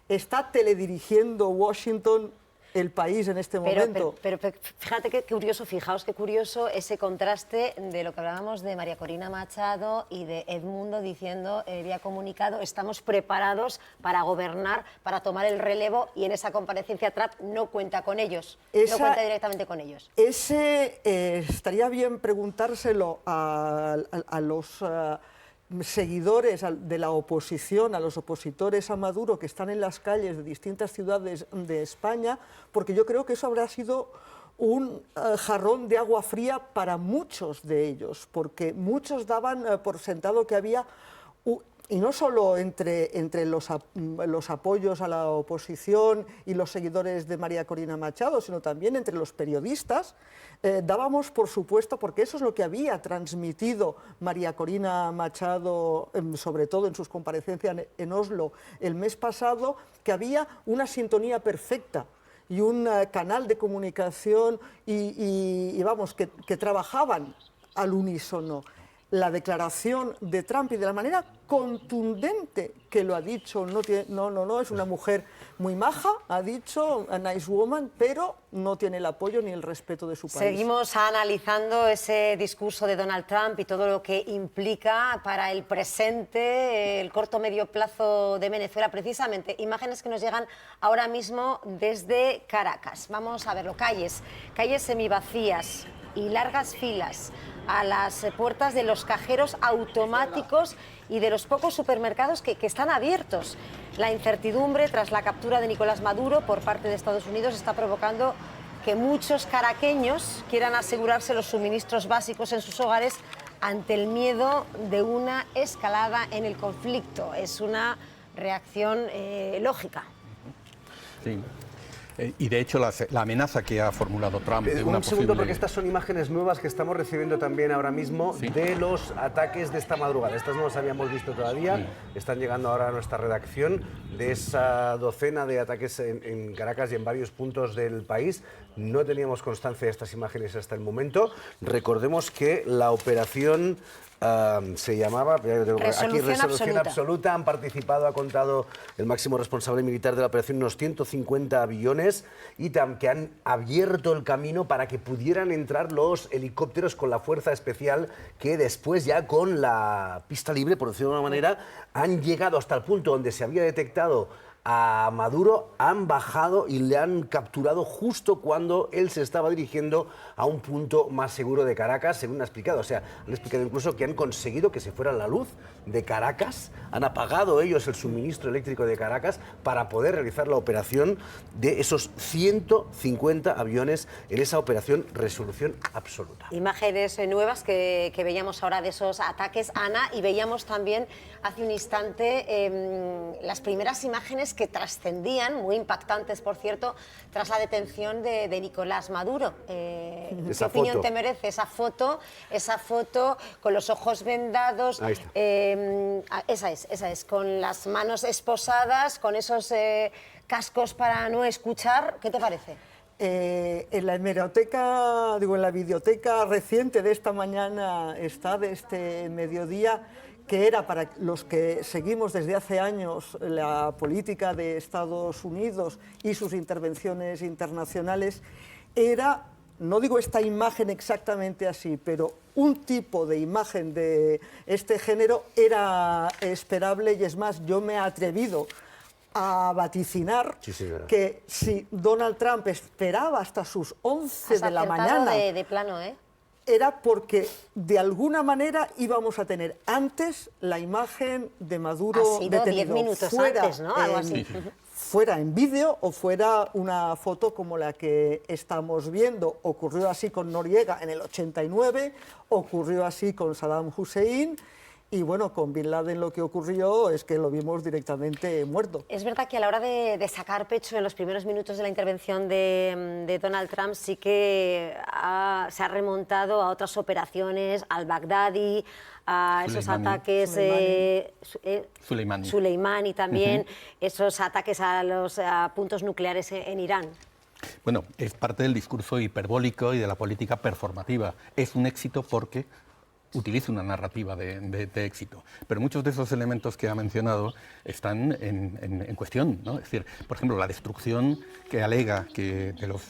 Speaker 13: está teledirigiendo Washington el país en este momento?
Speaker 1: Pero fíjate qué curioso, fijaos qué curioso ese contraste de lo que hablábamos de María Corina Machado y de Edmundo diciendo vía comunicado, estamos preparados para gobernar, para tomar el relevo, y en esa comparecencia Trump no cuenta con ellos, no cuenta directamente con ellos.
Speaker 13: Estaría bien preguntárselo a los seguidores de la oposición, a los opositores a Maduro que están en las calles de distintas ciudades de España, porque yo creo que eso habrá sido un jarrón de agua fría para muchos de ellos, porque muchos daban por sentado que había, y no solo entre los apoyos a la oposición y los seguidores de María Corina Machado, sino también entre los periodistas, dábamos por supuesto, porque eso es lo que había transmitido María Corina Machado, sobre todo en sus comparecencias en Oslo el mes pasado, que había una sintonía perfecta y un canal de comunicación y vamos, que trabajaban al unísono. La declaración de Trump, y de la manera contundente que lo ha dicho, no, es una mujer muy maja, ha dicho, a nice woman, pero no tiene el apoyo ni el respeto de su país.
Speaker 1: Seguimos analizando ese discurso de Donald Trump y todo lo que implica para el presente, el corto medio plazo de Venezuela. Precisamente, imágenes que nos llegan ahora mismo desde Caracas. Vamos a verlo, calles semivacías y largas filas a las puertas de los cajeros automáticos y de los pocos supermercados que están abiertos. La incertidumbre tras la captura de Nicolás Maduro por parte de Estados Unidos está provocando que muchos caraqueños quieran asegurarse los suministros básicos en sus hogares ante el miedo de una escalada en el conflicto. Es una reacción lógica.
Speaker 10: Sí. Y de hecho la amenaza que ha formulado Trump de una
Speaker 3: Un segundo, porque estas son imágenes nuevas que estamos recibiendo también ahora mismo de los ataques de esta madrugada. Estas no las habíamos visto todavía, están llegando ahora a nuestra redacción, de esa docena de ataques en Caracas y en varios puntos del país. No teníamos constancia de estas imágenes hasta el momento. Recordemos que la operación se llamaba Resolución Absoluta. Han participado, ha contado el máximo responsable militar de la operación, unos 150 aviones y que han abierto el camino para que pudieran entrar los helicópteros con la fuerza especial, que después, ya con la pista libre, por decirlo de una manera, han llegado hasta el punto donde se había detectado a Maduro, han bajado y le han capturado justo cuando él se estaba dirigiendo a un punto más seguro de Caracas, según ha explicado. O sea, han explicado incluso que han conseguido que se fuera la luz de Caracas, han apagado ellos el suministro eléctrico de Caracas para poder realizar la operación de esos 150 aviones en esa operación Resolución Absoluta.
Speaker 1: Imágenes nuevas que veíamos ahora de esos ataques, Ana, y veíamos también hace un instante las primeras imágenes que trascendían, muy impactantes por cierto, tras la detención de Nicolás Maduro. ¿Qué opinión te merece esa foto con los ojos vendados?
Speaker 3: Ahí está.
Speaker 1: Esa es, con las manos esposadas, con esos cascos para no escuchar. ¿Qué te parece?
Speaker 13: En la hemeroteca, en la videoteca reciente de esta mañana, está de este mediodía, que era para los que seguimos desde hace años la política de Estados Unidos y sus intervenciones internacionales, era no digo esta imagen exactamente así, pero un tipo de imagen de este género era esperable, y es más, yo me he atrevido a vaticinar que si Donald Trump esperaba hasta sus 11 de la mañana...
Speaker 1: de plano, ¿eh?
Speaker 13: Era porque de alguna manera íbamos a tener antes la imagen de Maduro detenido.
Speaker 1: 10 minutos antes, ¿no? Algo así.
Speaker 13: Fuera en vídeo o fuera una foto como la que estamos viendo. Ocurrió así con Noriega en el 89, ocurrió así con Saddam Hussein. Y bueno, con Bin Laden lo que ocurrió es que lo vimos directamente muerto.
Speaker 1: Es verdad que a la hora de sacar pecho en los primeros minutos de la intervención de Donald Trump sí que se ha remontado a otras operaciones, al Baghdadi, a esos ataques... Soleimani también, esos ataques a los puntos nucleares en Irán.
Speaker 10: Bueno, es parte del discurso hiperbólico y de la política performativa. Es un éxito porque utiliza una narrativa de éxito. Pero muchos de esos elementos que ha mencionado están en cuestión, ¿no? Es decir, por ejemplo, la destrucción que alega que de los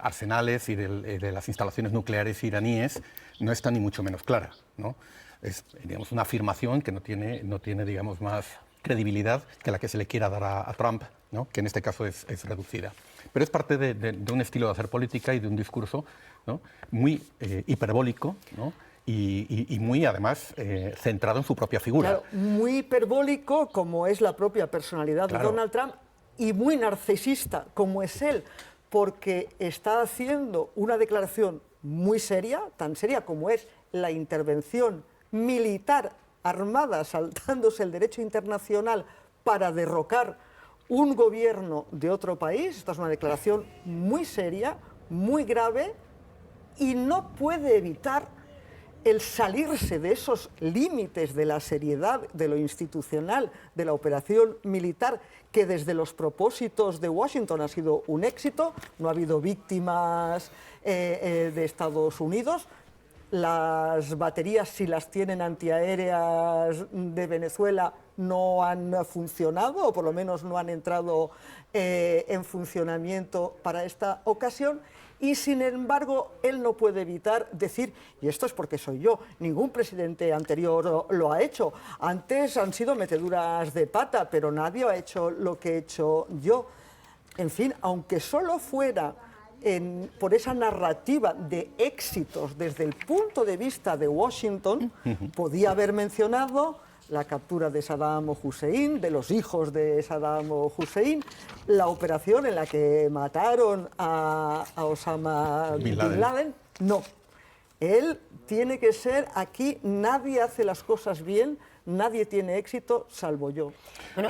Speaker 10: arsenales y de las instalaciones nucleares iraníes no está ni mucho menos clara, ¿no? Es, digamos, una afirmación que no tiene digamos, más credibilidad que la que se le quiera dar a Trump, ¿no? Que en este caso es reducida. Pero es parte de un estilo de hacer política y de un discurso, ¿no? Muy hiperbólico, ¿no? Y muy, además, centrado en su propia figura.
Speaker 13: Claro, muy hiperbólico, como es la propia personalidad de Donald Trump, y muy narcisista, como es él, porque está haciendo una declaración muy seria, tan seria como es la intervención militar armada, saltándose el derecho internacional para derrocar un gobierno de otro país. Esta es una declaración muy seria, muy grave, y no puede evitar el salirse de esos límites de la seriedad, de lo institucional, de la operación militar, que desde los propósitos de Washington ha sido un éxito. No ha habido víctimas de Estados Unidos. Las baterías, si las tienen antiaéreas de Venezuela, no han funcionado, o por lo menos no han entrado en funcionamiento para esta ocasión. Y sin embargo, él no puede evitar decir, y esto es porque soy yo, ningún presidente anterior lo ha hecho. Antes han sido meteduras de pata, pero nadie ha hecho lo que he hecho yo. En fin, aunque solo fuera por esa narrativa de éxitos desde el punto de vista de Washington, podía haber mencionado la captura de Saddam Hussein, de los hijos de Saddam Hussein, la operación en la que mataron a Osama Bin Laden. No, él tiene que ser aquí, nadie hace las cosas bien, nadie tiene éxito salvo yo.
Speaker 1: Bueno,